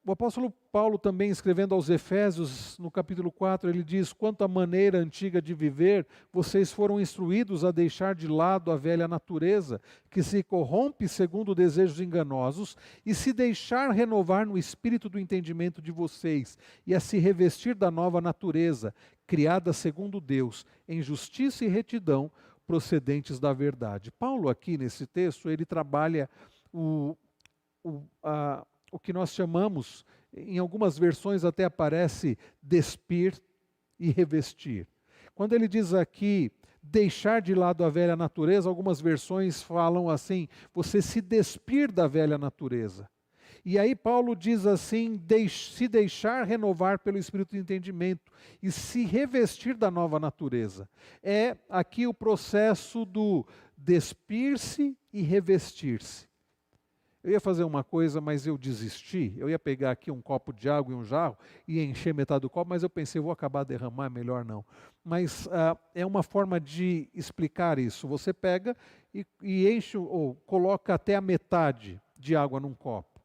O apóstolo Paulo também, escrevendo aos Efésios, no capítulo 4, ele diz: quanto à maneira antiga de viver, vocês foram instruídos a deixar de lado a velha natureza, que se corrompe segundo desejos enganosos, e se deixar renovar no espírito do entendimento de vocês, e a se revestir da nova natureza, criada segundo Deus, em justiça e retidão, procedentes da verdade. Paulo aqui nesse texto, ele trabalha o que nós chamamos, em algumas versões até aparece despir e revestir. Quando ele diz aqui deixar de lado a velha natureza, algumas versões falam assim, você se despir da velha natureza. E aí Paulo diz assim, se deixar renovar pelo Espírito de entendimento e se revestir da nova natureza. É aqui o processo do despir-se e revestir-se. Eu ia fazer uma coisa, mas eu desisti. Eu ia pegar aqui um copo de água e um jarro e encher metade do copo, mas eu pensei, vou acabar de derramar, melhor não. Mas é uma forma de explicar isso. Você pega e enche, ou coloca até a metade de água num copo.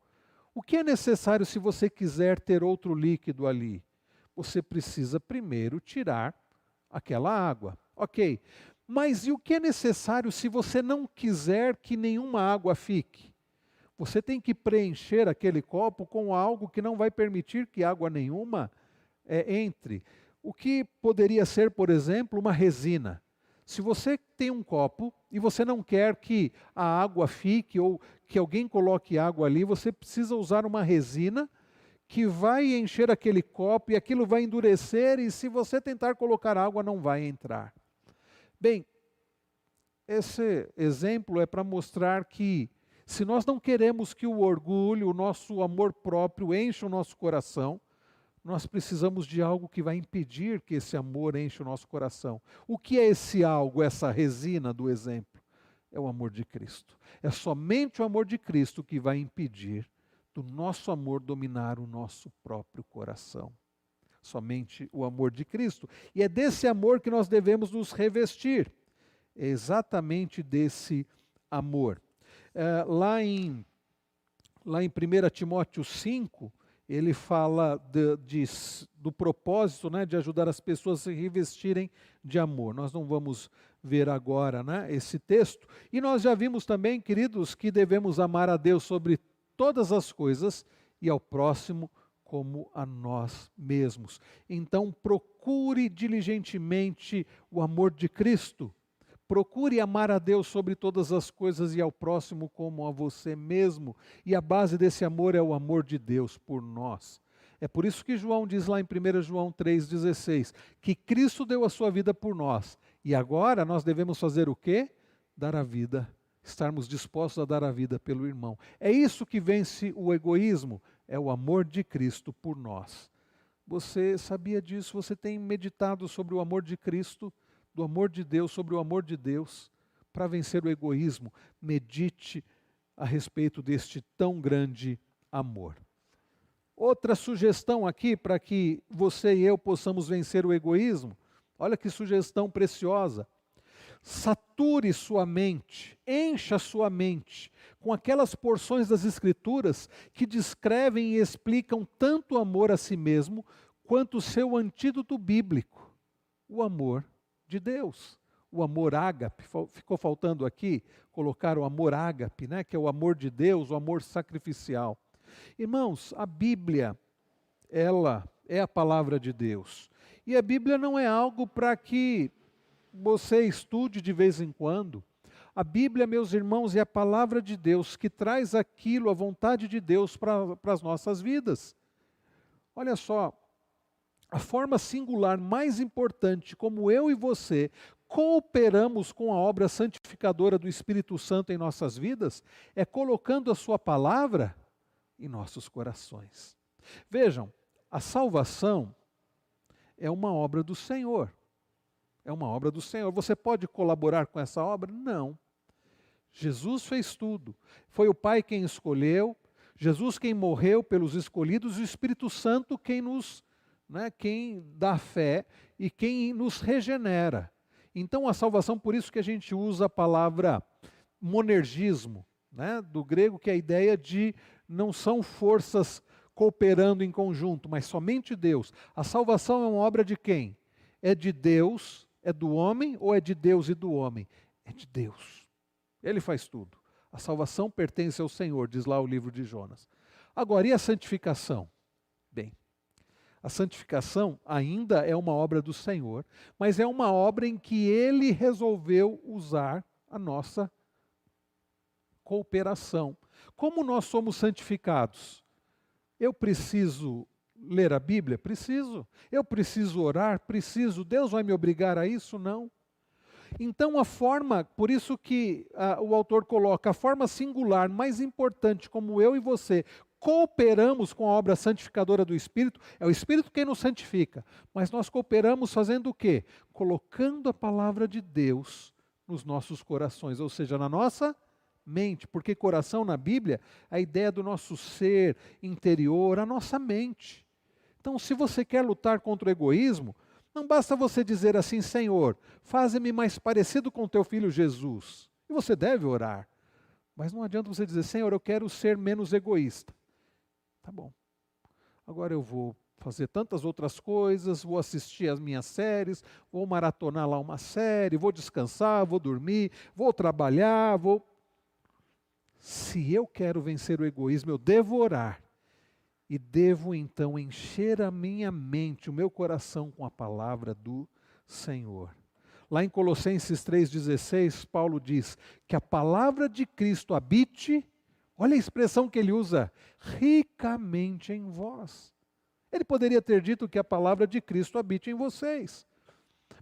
O que é necessário se você quiser ter outro líquido ali? Você precisa primeiro tirar aquela água. Ok, mas e o que é necessário se você não quiser que nenhuma água fique? Você tem que preencher aquele copo com algo que não vai permitir que água nenhuma entre. O que poderia ser, por exemplo, uma resina. Se você tem um copo e você não quer que a água fique ou que alguém coloque água ali, você precisa usar uma resina que vai encher aquele copo e aquilo vai endurecer e se você tentar colocar água não vai entrar. Bem, esse exemplo é para mostrar que se nós não queremos que o orgulho, o nosso amor próprio encha o nosso coração, nós precisamos de algo que vai impedir que esse amor encha o nosso coração. O que é esse algo, essa resina do exemplo? É o amor de Cristo. É somente o amor de Cristo que vai impedir do nosso amor dominar o nosso próprio coração. Somente o amor de Cristo. E é desse amor que nós devemos nos revestir. É exatamente desse amor. Lá em 1 Timóteo 5, ele fala do propósito, né, de ajudar as pessoas a se revestirem de amor. Nós não vamos ver agora, né, esse texto. E nós já vimos também, queridos, que devemos amar a Deus sobre todas as coisas e ao próximo como a nós mesmos. Então procure diligentemente o amor de Cristo. Procure amar a Deus sobre todas as coisas e ao próximo como a você mesmo. E a base desse amor é o amor de Deus por nós. É por isso que João diz lá em 1 João 3,16, que Cristo deu a sua vida por nós. E agora nós devemos fazer o quê? Dar a vida, estarmos dispostos a dar a vida pelo irmão. É isso que vence o egoísmo, é o amor de Cristo por nós. Você sabia disso? Você tem meditado sobre o amor de Cristo? Do amor de Deus, sobre o amor de Deus, para vencer o egoísmo, medite a respeito deste tão grande amor. Outra sugestão aqui para que você e eu possamos vencer o egoísmo, olha que sugestão preciosa. Sature sua mente, encha sua mente com aquelas porções das Escrituras que descrevem e explicam tanto o amor a si mesmo, quanto o seu antídoto bíblico, o amor de Deus, o amor ágape. Ficou faltando aqui colocar o amor ágape, né, que é o amor de Deus, o amor sacrificial. Irmãos, a Bíblia, ela é a palavra de Deus. E a Bíblia não é algo para que você estude de vez em quando. A Bíblia, meus irmãos, é a palavra de Deus que traz aquilo, a vontade de Deus para as nossas vidas. Olha só, a forma singular mais importante como eu e você cooperamos com a obra santificadora do Espírito Santo em nossas vidas é colocando a sua palavra em nossos corações. Vejam, a salvação é uma obra do Senhor. É uma obra do Senhor. Você pode colaborar com essa obra? Não. Jesus fez tudo. Foi o Pai quem escolheu, Jesus quem morreu pelos escolhidos, e o Espírito Santo quem dá fé e quem nos regenera. Então a salvação, por isso que a gente usa a palavra monergismo, né, do grego, que é a ideia de não são forças cooperando em conjunto, mas somente Deus. A salvação é uma obra de quem? É de Deus, é do homem ou é de Deus e do homem? É de Deus. Ele faz tudo. A salvação pertence ao Senhor, diz lá o livro de Jonas. Agora, e a santificação? Bem, A santificação ainda é uma obra do Senhor, mas é uma obra em que Ele resolveu usar a nossa cooperação. Como nós somos santificados? Eu preciso ler a Bíblia? Preciso. Eu preciso orar? Preciso. Deus vai me obrigar a isso? Não. Então a forma, por isso que o autor coloca, a forma singular mais importante como eu e você cooperamos com a obra santificadora do Espírito, é o Espírito quem nos santifica, mas nós cooperamos fazendo o quê? Colocando a palavra de Deus nos nossos corações, ou seja, na nossa mente, porque coração na Bíblia, a ideia do nosso ser interior, a nossa mente. Então, se você quer lutar contra o egoísmo, não basta você dizer assim, Senhor, faze-me mais parecido com teu filho Jesus. E você deve orar. Mas não adianta você dizer, Senhor, eu quero ser menos egoísta. Tá bom. Agora eu vou fazer tantas outras coisas, vou assistir as minhas séries, vou maratonar lá uma série, vou descansar, vou dormir, vou trabalhar, vou... Se eu quero vencer o egoísmo, eu devo orar. E devo então encher a minha mente, o meu coração com a palavra do Senhor. Lá em Colossenses 3,16, Paulo diz que a palavra de Cristo habite, olha a expressão que ele usa, ricamente em vós. Ele poderia ter dito que a palavra de Cristo habite em vocês.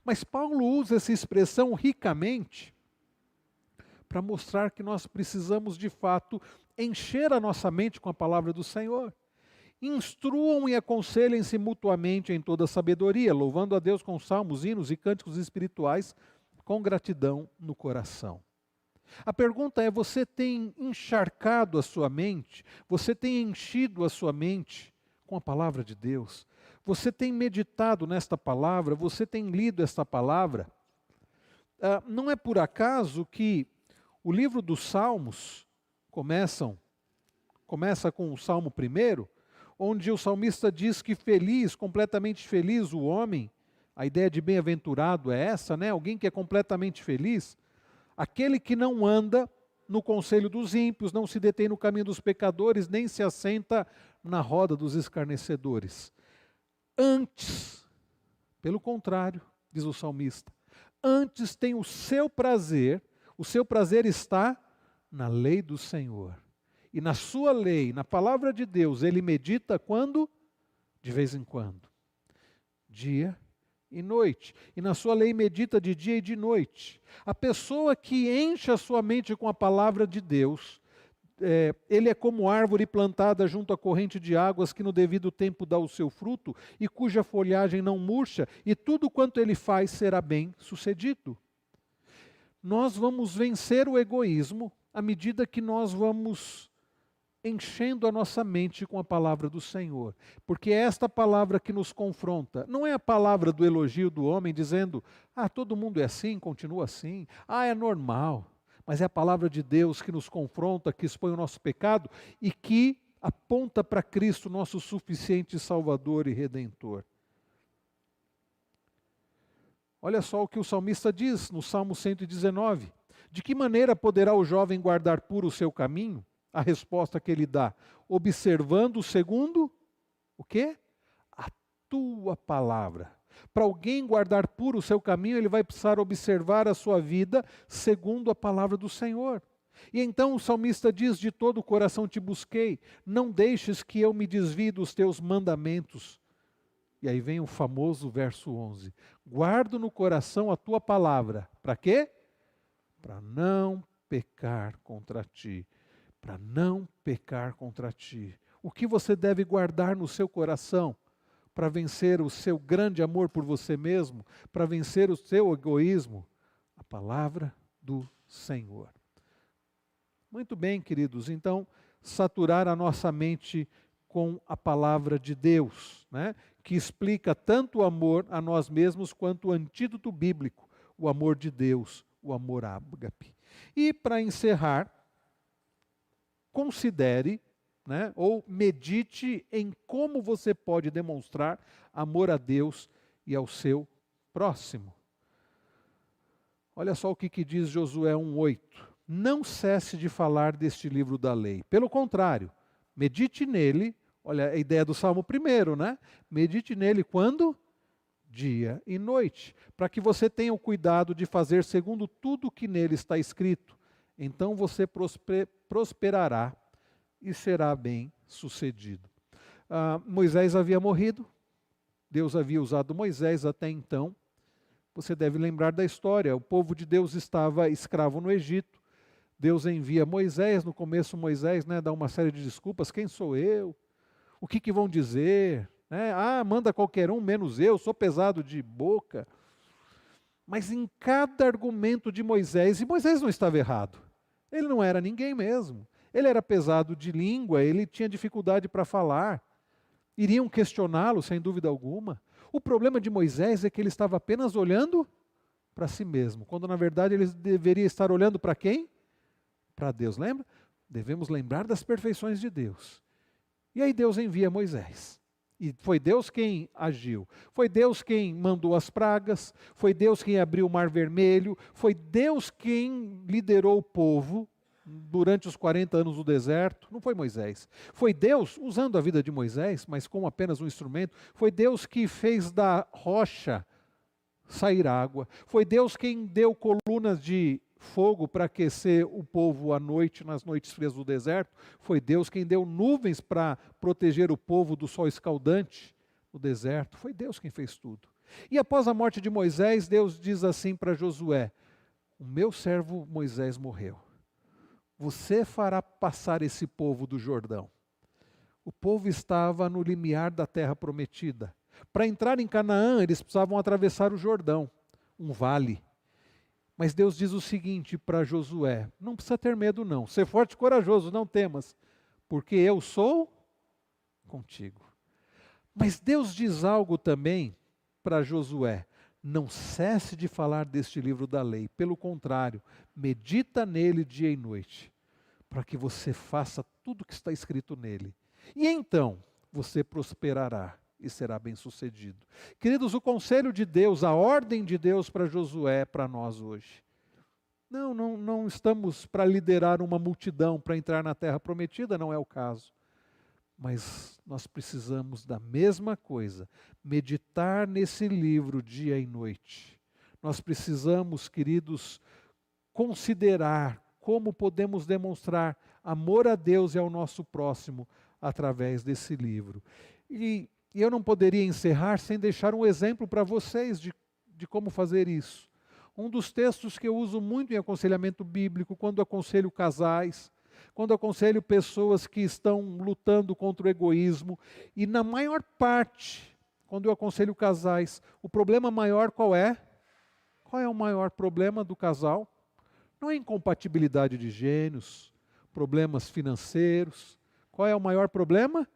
Mas Paulo usa essa expressão ricamente para mostrar que nós precisamos de fato encher a nossa mente com a palavra do Senhor. Instruam e aconselhem-se mutuamente em toda sabedoria, louvando a Deus com salmos, hinos e cânticos espirituais, com gratidão no coração. A pergunta é, você tem encharcado a sua mente? Você tem enchido a sua mente com a palavra de Deus? Você tem meditado nesta palavra? Você tem lido esta palavra? Não é por acaso que o livro dos Salmos começa com o Salmo 1, onde o salmista diz que feliz, completamente feliz o homem, a ideia de bem-aventurado é essa, né? Alguém que é completamente feliz, aquele que não anda no conselho dos ímpios, não se detém no caminho dos pecadores, nem se assenta na roda dos escarnecedores. Antes, pelo contrário, diz o salmista, antes tem o seu prazer está na lei do Senhor. E na sua lei, na palavra de Deus, ele medita quando? De vez em quando. Dia e noite. E na sua lei medita de dia e de noite. A pessoa que enche a sua mente com a palavra de Deus, ele é como árvore plantada junto à corrente de águas que no devido tempo dá o seu fruto e cuja folhagem não murcha e tudo quanto ele faz será bem sucedido. Nós vamos vencer o egoísmo à medida que nós vamos enchendo a nossa mente com a palavra do Senhor. Porque é esta palavra que nos confronta. Não é a palavra do elogio do homem dizendo, todo mundo é assim, continua assim. É normal. Mas é a palavra de Deus que nos confronta, que expõe o nosso pecado e que aponta para Cristo, nosso suficiente Salvador e Redentor. Olha só o que o salmista diz no Salmo 119. De que maneira poderá o jovem guardar puro o seu caminho? A resposta que ele dá, observando segundo o quê? A tua palavra. Para alguém guardar puro o seu caminho, ele vai precisar observar a sua vida segundo a palavra do Senhor. E então o salmista diz, de todo o coração te busquei, não deixes que eu me desvie dos teus mandamentos. E aí vem o famoso verso 11. Guardo no coração a tua palavra. Para quê? Para não pecar contra ti. Para não pecar contra ti. O que você deve guardar no seu coração para vencer o seu grande amor por você mesmo, para vencer o seu egoísmo? A palavra do Senhor. Muito bem, queridos, então, saturar a nossa mente com a palavra de Deus, né? Que explica tanto o amor a nós mesmos quanto o antídoto bíblico, o amor de Deus, o amor ágape. E para encerrar, considere, né, ou medite em como você pode demonstrar amor a Deus e ao seu próximo. Olha só o que diz Josué 1:8. Não cesse de falar deste livro da lei. Pelo contrário, medite nele Olha a ideia do Salmo 1, né? Medite nele quando? Dia e noite, para que você tenha o cuidado de fazer segundo tudo que nele está escrito. Então você prosperará e será bem sucedido. Moisés havia morrido, Deus havia usado Moisés até então. Você deve lembrar da história, o povo de Deus estava escravo no Egito, Deus envia Moisés, no começo Moisés, né, dá uma série de desculpas, quem sou eu? O que vão dizer? Né? Manda qualquer um, menos eu, sou pesado de boca. Mas em cada argumento de Moisés, e Moisés não estava errado, ele não era ninguém mesmo, ele era pesado de língua, ele tinha dificuldade para falar, iriam questioná-lo sem dúvida alguma. O problema de Moisés é que ele estava apenas olhando para si mesmo, quando na verdade ele deveria estar olhando para quem? Para Deus, lembra? Devemos lembrar das perfeições de Deus. E aí Deus envia Moisés. E foi Deus quem agiu. Foi Deus quem mandou as pragas. Foi Deus quem abriu o Mar Vermelho. Foi Deus quem liderou o povo durante os 40 anos do deserto. Não foi Moisés. Foi Deus, usando a vida de Moisés, mas como apenas um instrumento. Foi Deus que fez da rocha sair água. Foi Deus quem deu colunas de fogo para aquecer o povo à noite, nas noites frias do deserto. Foi Deus quem deu nuvens para proteger o povo do sol escaldante no deserto. Foi Deus quem fez tudo. E após a morte de Moisés, Deus diz assim para Josué: o meu servo Moisés morreu. Você fará passar esse povo do Jordão. O povo estava no limiar da terra prometida. Para entrar em Canaã, eles precisavam atravessar o Jordão, um vale. Mas Deus diz o seguinte para Josué: não precisa ter medo não, ser forte e corajoso, não temas, porque eu sou contigo. Mas Deus diz algo também para Josué: não cesse de falar deste livro da lei, pelo contrário, medita nele dia e noite, para que você faça tudo o que está escrito nele. E então você prosperará e será bem-sucedido. Queridos, o conselho de Deus, a ordem de Deus para Josué é para nós hoje. Não estamos para liderar uma multidão para entrar na terra prometida, não é o caso. Mas nós precisamos da mesma coisa, meditar nesse livro dia e noite. Nós precisamos, queridos, considerar como podemos demonstrar amor a Deus e ao nosso próximo através desse livro. E eu não poderia encerrar sem deixar um exemplo para vocês de como fazer isso. Um dos textos que eu uso muito em aconselhamento bíblico, quando aconselho casais, quando aconselho pessoas que estão lutando contra o egoísmo, e na maior parte, quando eu aconselho casais, o problema maior qual é? Qual é o maior problema do casal? Não é incompatibilidade de gênios, problemas financeiros. Qual é o maior problema?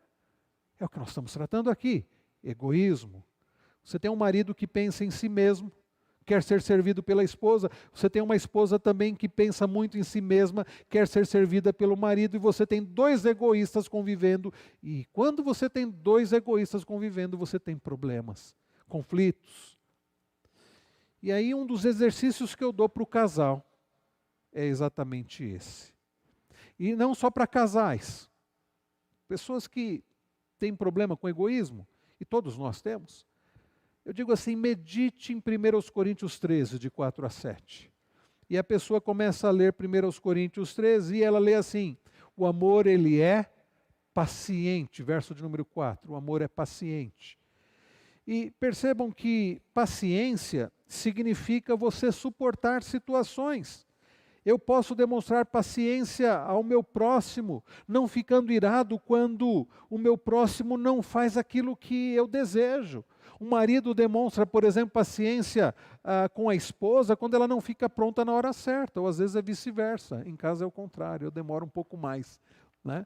É o que nós estamos tratando aqui, egoísmo. Você tem um marido que pensa em si mesmo, quer ser servido pela esposa. Você tem uma esposa também que pensa muito em si mesma, quer ser servida pelo marido, e você tem dois egoístas convivendo. E quando você tem dois egoístas convivendo, você tem problemas, conflitos. E aí um dos exercícios que eu dou para o casal é exatamente esse. E não só para casais, pessoas que têm problema com egoísmo, e todos nós temos. Eu digo assim, medite em 1 Coríntios 13, de 4 a 7. E a pessoa começa a ler 1 Coríntios 13 e ela lê assim: o amor ele é paciente, verso de número 4, o amor é paciente. E percebam que paciência significa você suportar situações. Eu posso demonstrar paciência ao meu próximo, não ficando irado quando o meu próximo não faz aquilo que eu desejo. Um marido demonstra, por exemplo, paciência com a esposa quando ela não fica pronta na hora certa, ou às vezes é vice-versa. Em casa é o contrário, eu demoro um pouco mais, né?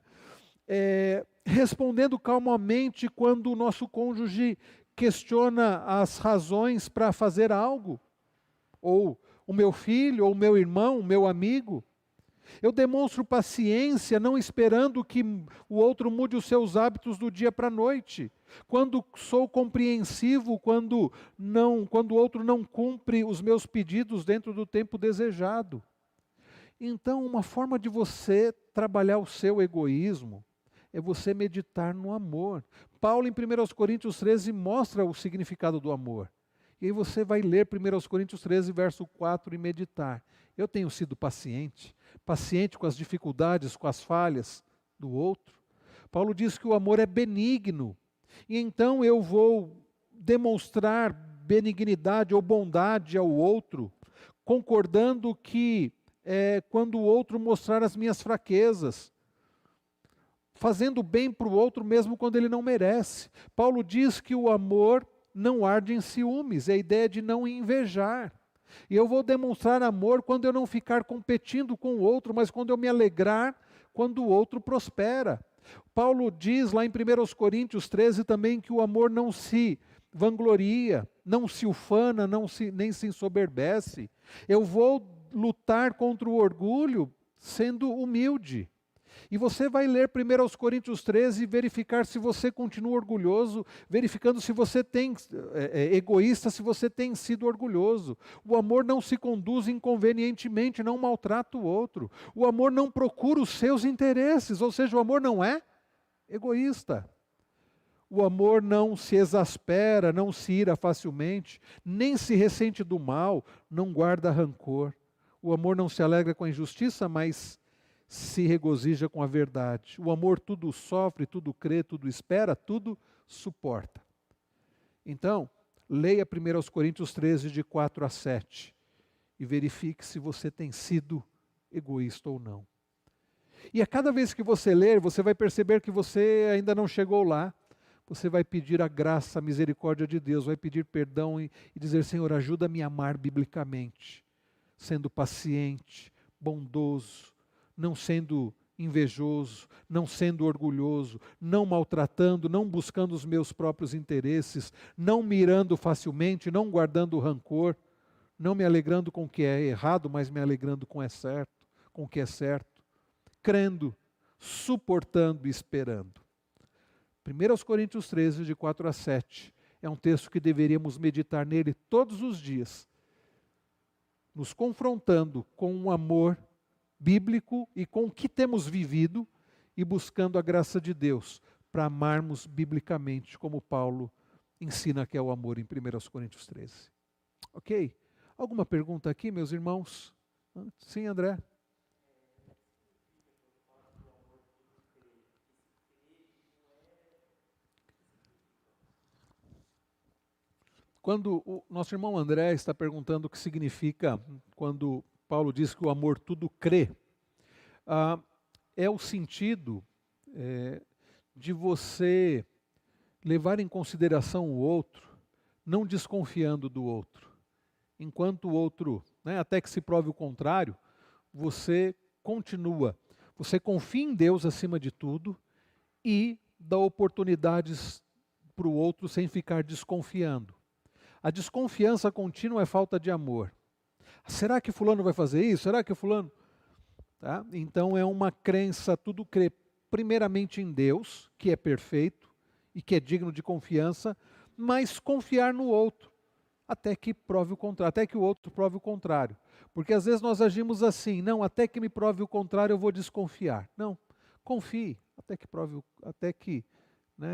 Respondendo calmamente quando o nosso cônjuge questiona as razões para fazer algo, ou o meu filho, ou o meu irmão, o meu amigo. Eu demonstro paciência não esperando que o outro mude os seus hábitos do dia para a noite. Quando sou compreensivo, quando o outro não cumpre os meus pedidos dentro do tempo desejado. Então, uma forma de você trabalhar o seu egoísmo é você meditar no amor. Paulo, em 1 Coríntios 13, mostra o significado do amor. E aí você vai ler 1 Coríntios 13, verso 4 e meditar. Eu tenho sido paciente, paciente com as dificuldades, com as falhas do outro. Paulo diz que o amor é benigno. E então eu vou demonstrar benignidade ou bondade ao outro, concordando que quando o outro mostrar as minhas fraquezas, fazendo bem para o outro mesmo quando ele não merece. Paulo diz que o amor não arde em ciúmes, é a ideia de não invejar. E eu vou demonstrar amor quando eu não ficar competindo com o outro, mas quando eu me alegrar quando o outro prospera. Paulo diz lá em 1 Coríntios 13 também que o amor não se vangloria, não se ufana, nem se ensoberbece. Eu vou lutar contra o orgulho sendo humilde. E você vai ler 1 Coríntios 13 e verificar se você continua orgulhoso, verificando se você tem egoísta, se você tem sido orgulhoso. O amor não se conduz inconvenientemente, não maltrata o outro. O amor não procura os seus interesses, ou seja, o amor não é egoísta. O amor não se exaspera, não se ira facilmente, nem se ressente do mal, não guarda rancor. O amor não se alegra com a injustiça, mas se regozija com a verdade. O amor tudo sofre, tudo crê, tudo espera, tudo suporta. Então, leia 1 Coríntios 13, de 4 a 7, e verifique se você tem sido egoísta ou não. E a cada vez que você ler, você vai perceber que você ainda não chegou lá. Você vai pedir a graça, a misericórdia de Deus, vai pedir perdão e dizer: Senhor, ajuda-me a amar biblicamente, sendo paciente, bondoso, não sendo invejoso, não sendo orgulhoso, não maltratando, não buscando os meus próprios interesses, não mirando facilmente, não guardando rancor, não me alegrando com o que é errado, mas me alegrando com o que é certo, crendo, suportando e esperando. 1 Coríntios 13, de 4 a 7, é um texto que deveríamos meditar nele todos os dias, nos confrontando com um amor bíblico e com o que temos vivido e buscando a graça de Deus para amarmos biblicamente, como Paulo ensina que é o amor em 1 Coríntios 13. Ok? Alguma pergunta aqui, meus irmãos? Sim, André? Quando o nosso irmão André está perguntando o que significa quando Paulo diz que o amor tudo crê, é o sentido de você levar em consideração o outro, não desconfiando do outro. Enquanto o outro, até que se prove o contrário, você continua, você confia em Deus acima de tudo e dá oportunidades para o outro sem ficar desconfiando. A desconfiança contínua é falta de amor. Será que fulano vai fazer isso? Será que fulano... Tá? Então é uma crença, tudo crê primeiramente em Deus, que é perfeito e que é digno de confiança, mas confiar no outro, até que prove o contrário, até que o outro prove o contrário. Porque às vezes nós agimos assim: não, até que me prove o contrário eu vou desconfiar. Não, confie, até que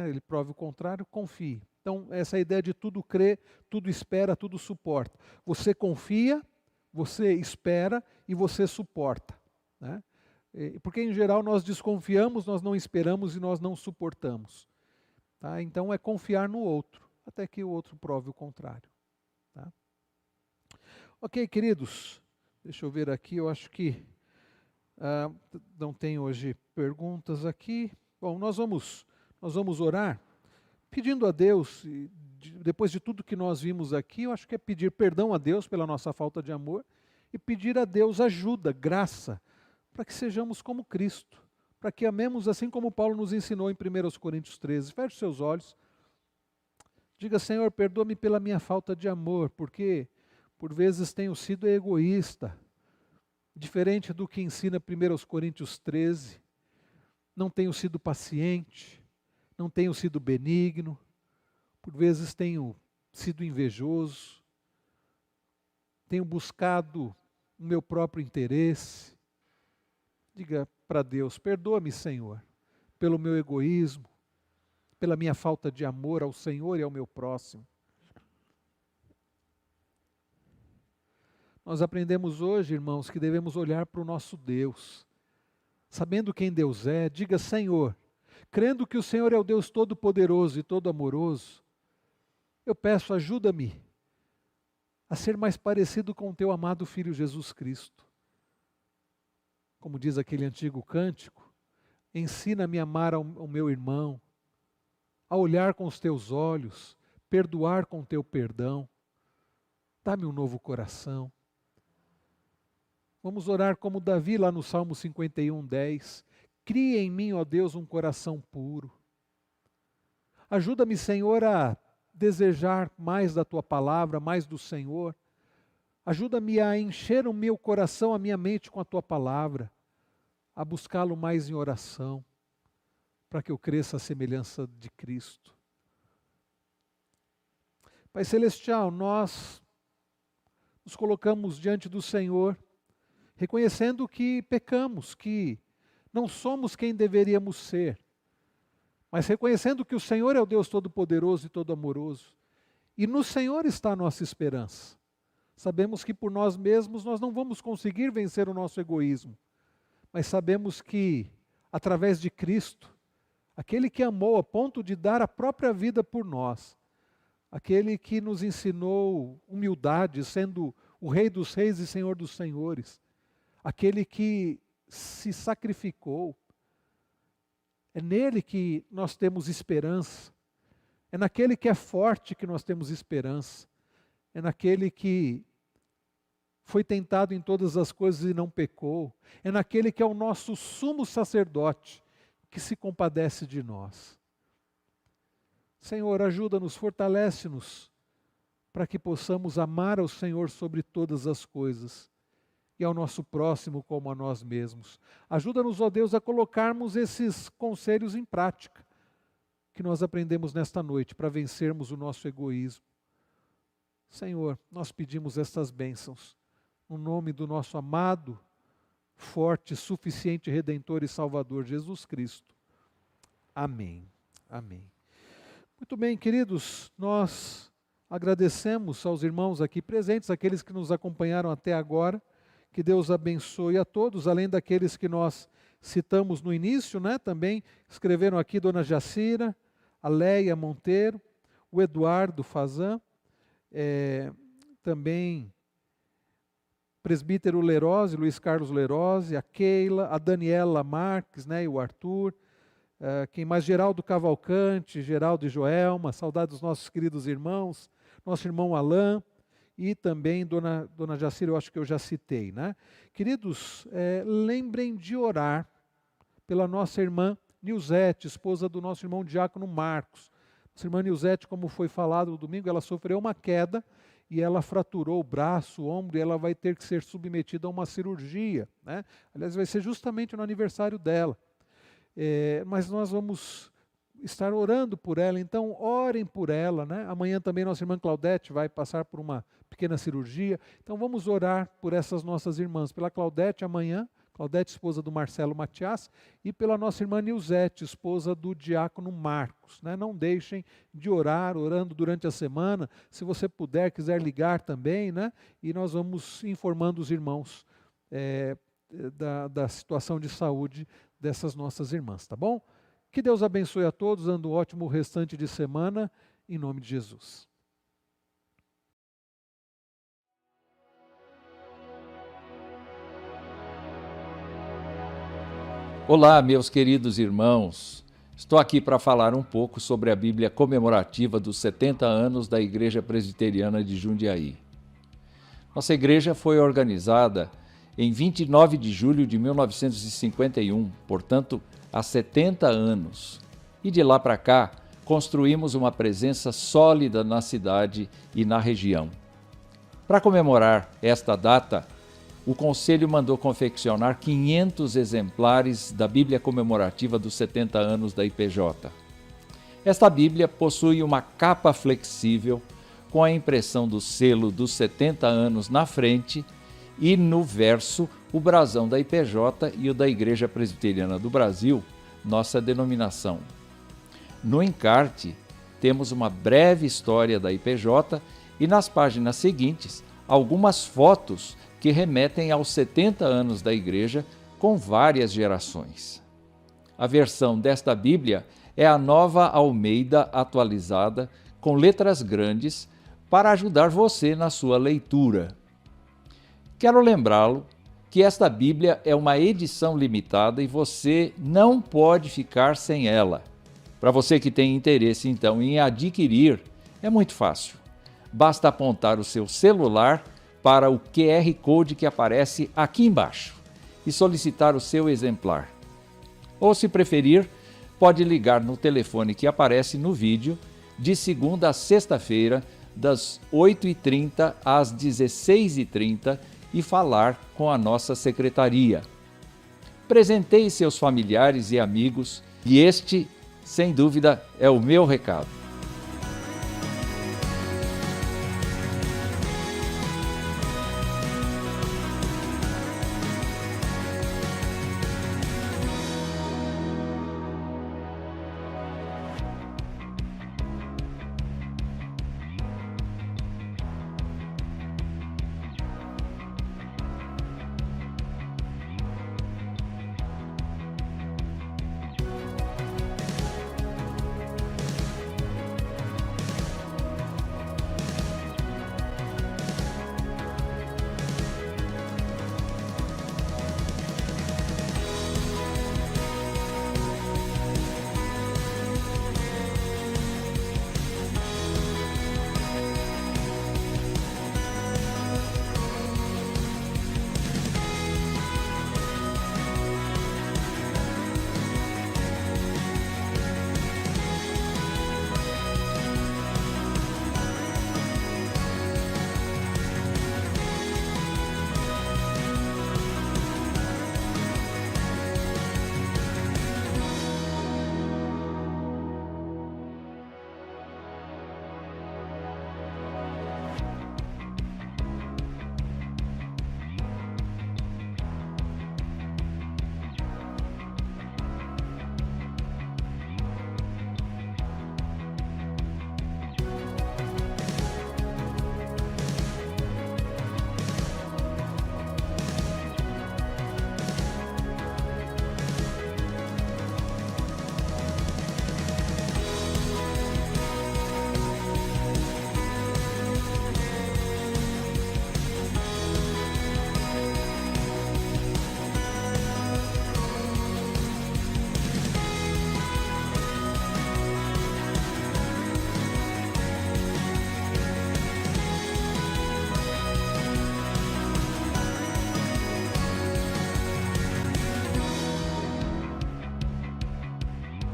ele prove o contrário, confie. Então essa ideia de tudo crê, tudo espera, tudo suporta. Você confia, você espera e você suporta. Porque em geral nós desconfiamos, nós não esperamos e nós não suportamos. Tá? Então é confiar no outro, até que o outro prove o contrário. Tá? Ok, queridos, deixa eu ver aqui, eu acho que não tem hoje perguntas aqui. Bom, nós vamos orar, pedindo a Deus, depois de tudo que nós vimos aqui, eu acho que é pedir perdão a Deus pela nossa falta de amor e pedir a Deus ajuda, graça, para que sejamos como Cristo, para que amemos assim como Paulo nos ensinou em 1 Coríntios 13. Feche seus olhos, diga: Senhor, perdoa-me pela minha falta de amor, porque por vezes tenho sido egoísta, diferente do que ensina 1 Coríntios 13, não tenho sido paciente, não tenho sido benigno, por vezes tenho sido invejoso, tenho buscado o meu próprio interesse. Diga para Deus: perdoa-me, Senhor, pelo meu egoísmo, pela minha falta de amor ao Senhor e ao meu próximo. Nós aprendemos hoje, irmãos, que devemos olhar para o nosso Deus. Sabendo quem Deus é, diga: Senhor, crendo que o Senhor é o Deus todo-poderoso e todo-amoroso, eu peço, ajuda-me a ser mais parecido com o teu amado Filho Jesus Cristo. Como diz aquele antigo cântico, ensina-me a amar ao meu irmão, a olhar com os teus olhos, perdoar com o teu perdão. Dá-me um novo coração. Vamos orar como Davi lá no Salmo 51:10. Cria em mim, ó Deus, um coração puro. Ajuda-me, Senhor, a desejar mais da Tua palavra, mais do Senhor. Ajuda-me a encher o meu coração, a minha mente com a Tua palavra, a buscá-lo mais em oração, para que eu cresça à semelhança de Cristo. Pai Celestial, nós nos colocamos diante do Senhor, reconhecendo que pecamos, que não somos quem deveríamos ser, mas reconhecendo que o Senhor é o Deus Todo-Poderoso e Todo-Amoroso, e no Senhor está a nossa esperança. Sabemos que por nós mesmos nós não vamos conseguir vencer o nosso egoísmo, mas sabemos que, através de Cristo, aquele que amou a ponto de dar a própria vida por nós, aquele que nos ensinou humildade, sendo o Rei dos Reis e Senhor dos Senhores, aquele que se sacrificou, é nele que nós temos esperança, é naquele que é forte que nós temos esperança, é naquele que foi tentado em todas as coisas e não pecou, é naquele que é o nosso sumo sacerdote, que se compadece de nós. Senhor, ajuda-nos, fortalece-nos, para que possamos amar ao Senhor sobre todas as coisas, e ao nosso próximo como a nós mesmos. Ajuda-nos, ó Deus, a colocarmos esses conselhos em prática, que nós aprendemos nesta noite, para vencermos o nosso egoísmo. Senhor, nós pedimos estas bênçãos, no nome do nosso amado, forte, suficiente Redentor e Salvador, Jesus Cristo. Amém. Amém. Muito bem, queridos, nós agradecemos aos irmãos aqui presentes, aqueles que nos acompanharam até agora. Que Deus abençoe a todos, além daqueles que nós citamos no início, né? Também escreveram aqui Dona Jacira, a Leia Monteiro, o Eduardo Fazan, também presbítero Lerose, Luiz Carlos Lerose, a Keila, a Daniela Marques, né? E o Arthur, quem mais? Geraldo Cavalcante, Geraldo e Joelma, saudades dos nossos queridos irmãos, nosso irmão Alain, e também Dona Jacira, eu acho que eu já citei, né? Queridos, lembrem de orar pela nossa irmã Nilzete, esposa do nosso irmão Diácono Marcos. Nossa irmã Nilzete, como foi falado no domingo, ela sofreu uma queda e ela fraturou o braço, o ombro, e ela vai ter que ser submetida a uma cirurgia, né? Aliás, vai ser justamente no aniversário dela. Mas nós vamos estar orando por ela, então orem por ela, né? Amanhã também nossa irmã Claudete vai passar por uma pequena cirurgia, então vamos orar por essas nossas irmãs, pela Claudete amanhã, Claudete, esposa do Marcelo Matias, e pela nossa irmã Nilzete, esposa do Diácono Marcos, né? Não deixem de orar, orando durante a semana, se você puder, quiser ligar também, né? E nós vamos informando os irmãos da situação de saúde dessas nossas irmãs, tá bom? Que Deus abençoe a todos, dando um ótimo restante de semana, em nome de Jesus.
Olá, meus queridos irmãos. Estou aqui para falar um pouco sobre a Bíblia comemorativa dos 70 anos da Igreja Presbiteriana de Jundiaí. Nossa igreja foi organizada em 29 de julho de 1951, portanto, há 70 anos. E de lá para cá, construímos uma presença sólida na cidade e na região. Para comemorar esta data, o Conselho mandou confeccionar 500 exemplares da Bíblia comemorativa dos 70 anos da IPJ. Esta Bíblia possui uma capa flexível com a impressão do selo dos 70 anos na frente e no verso o brasão da IPJ e o da Igreja Presbiteriana do Brasil, nossa denominação. No encarte, temos uma breve história da IPJ e nas páginas seguintes, algumas fotos que remetem aos 70 anos da igreja com várias gerações. A versão desta Bíblia é a Nova Almeida atualizada, com letras grandes, para ajudar você na sua leitura. Quero lembrá-lo que esta Bíblia é uma edição limitada e você não pode ficar sem ela. Para você que tem interesse, então, em adquirir, é muito fácil. Basta apontar o seu celular para o QR Code que aparece aqui embaixo e solicitar o seu exemplar. Ou, se preferir, pode ligar no telefone que aparece no vídeo de segunda a sexta-feira, das 8h30 às 16h30 e falar com a nossa secretaria. Presenteie seus familiares e amigos e este, sem dúvida, é o meu recado.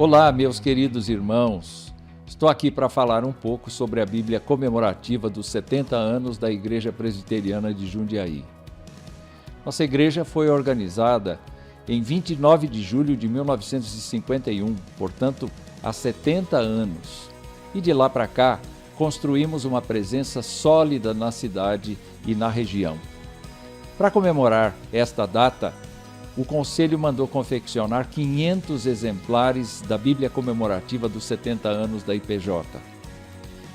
Olá, meus queridos irmãos. Estou aqui para falar um pouco sobre a Bíblia comemorativa dos 70 anos da Igreja Presbiteriana de Jundiaí. Nossa igreja foi organizada em 29 de julho de 1951, portanto, há 70 anos. E de lá para cá, construímos uma presença sólida na cidade e na região. Para comemorar esta data, o Conselho mandou confeccionar 500 exemplares da Bíblia comemorativa dos 70 anos da IPJ.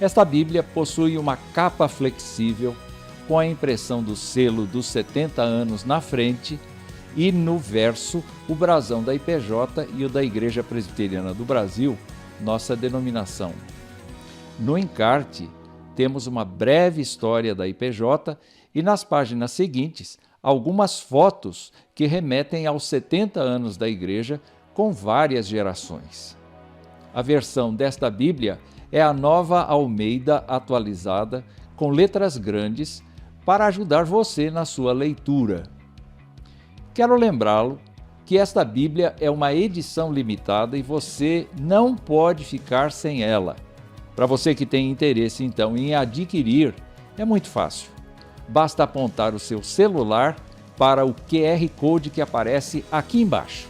Esta Bíblia possui uma capa flexível com a impressão do selo dos 70 anos na frente e no verso o brasão da IPJ e o da Igreja Presbiteriana do Brasil, nossa denominação. No encarte, temos uma breve história da IPJ e nas páginas seguintes, algumas fotos que remetem aos 70 anos da igreja com várias gerações. A versão desta Bíblia é a Nova Almeida atualizada, com letras grandes, para ajudar você na sua leitura. Quero lembrá-lo que esta Bíblia é uma edição limitada e você não pode ficar sem ela. Para você que tem interesse, então, em adquirir, é muito fácil. Basta apontar o seu celular para o QR Code que aparece aqui embaixo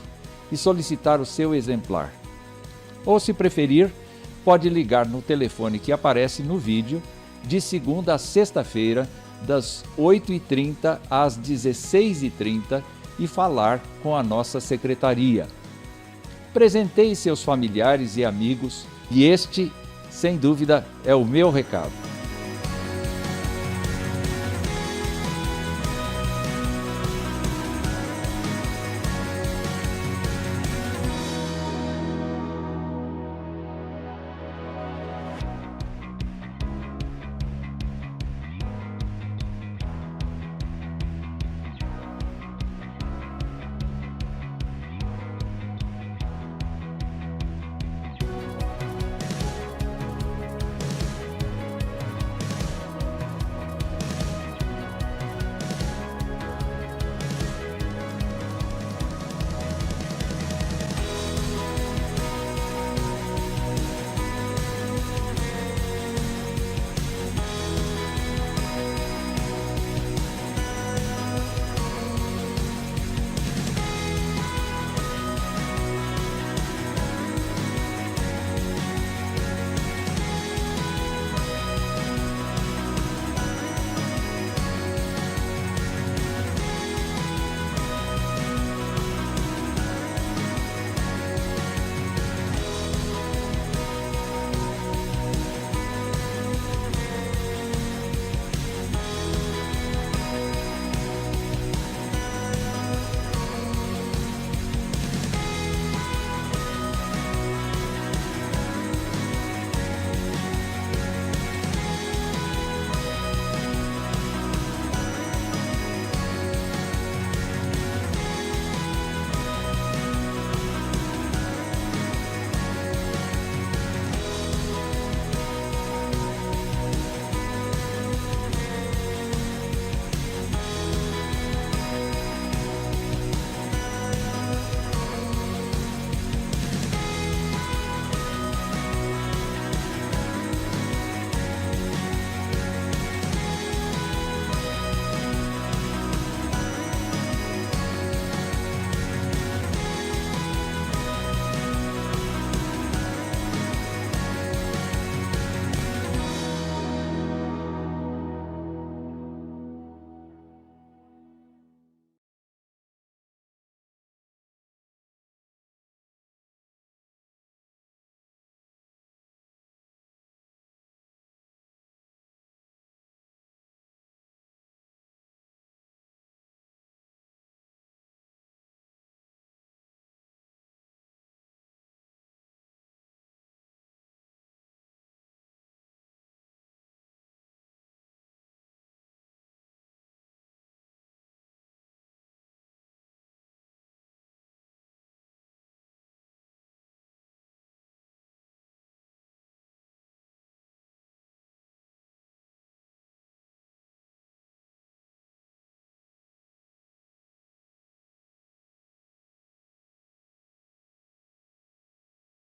e solicitar o seu exemplar. Ou, se preferir, pode ligar no telefone que aparece no vídeo de segunda a sexta-feira, das 8h30 às 16h30 e falar com a nossa secretaria. presenteie seus familiares e amigos, e este, sem dúvida, é o meu recado.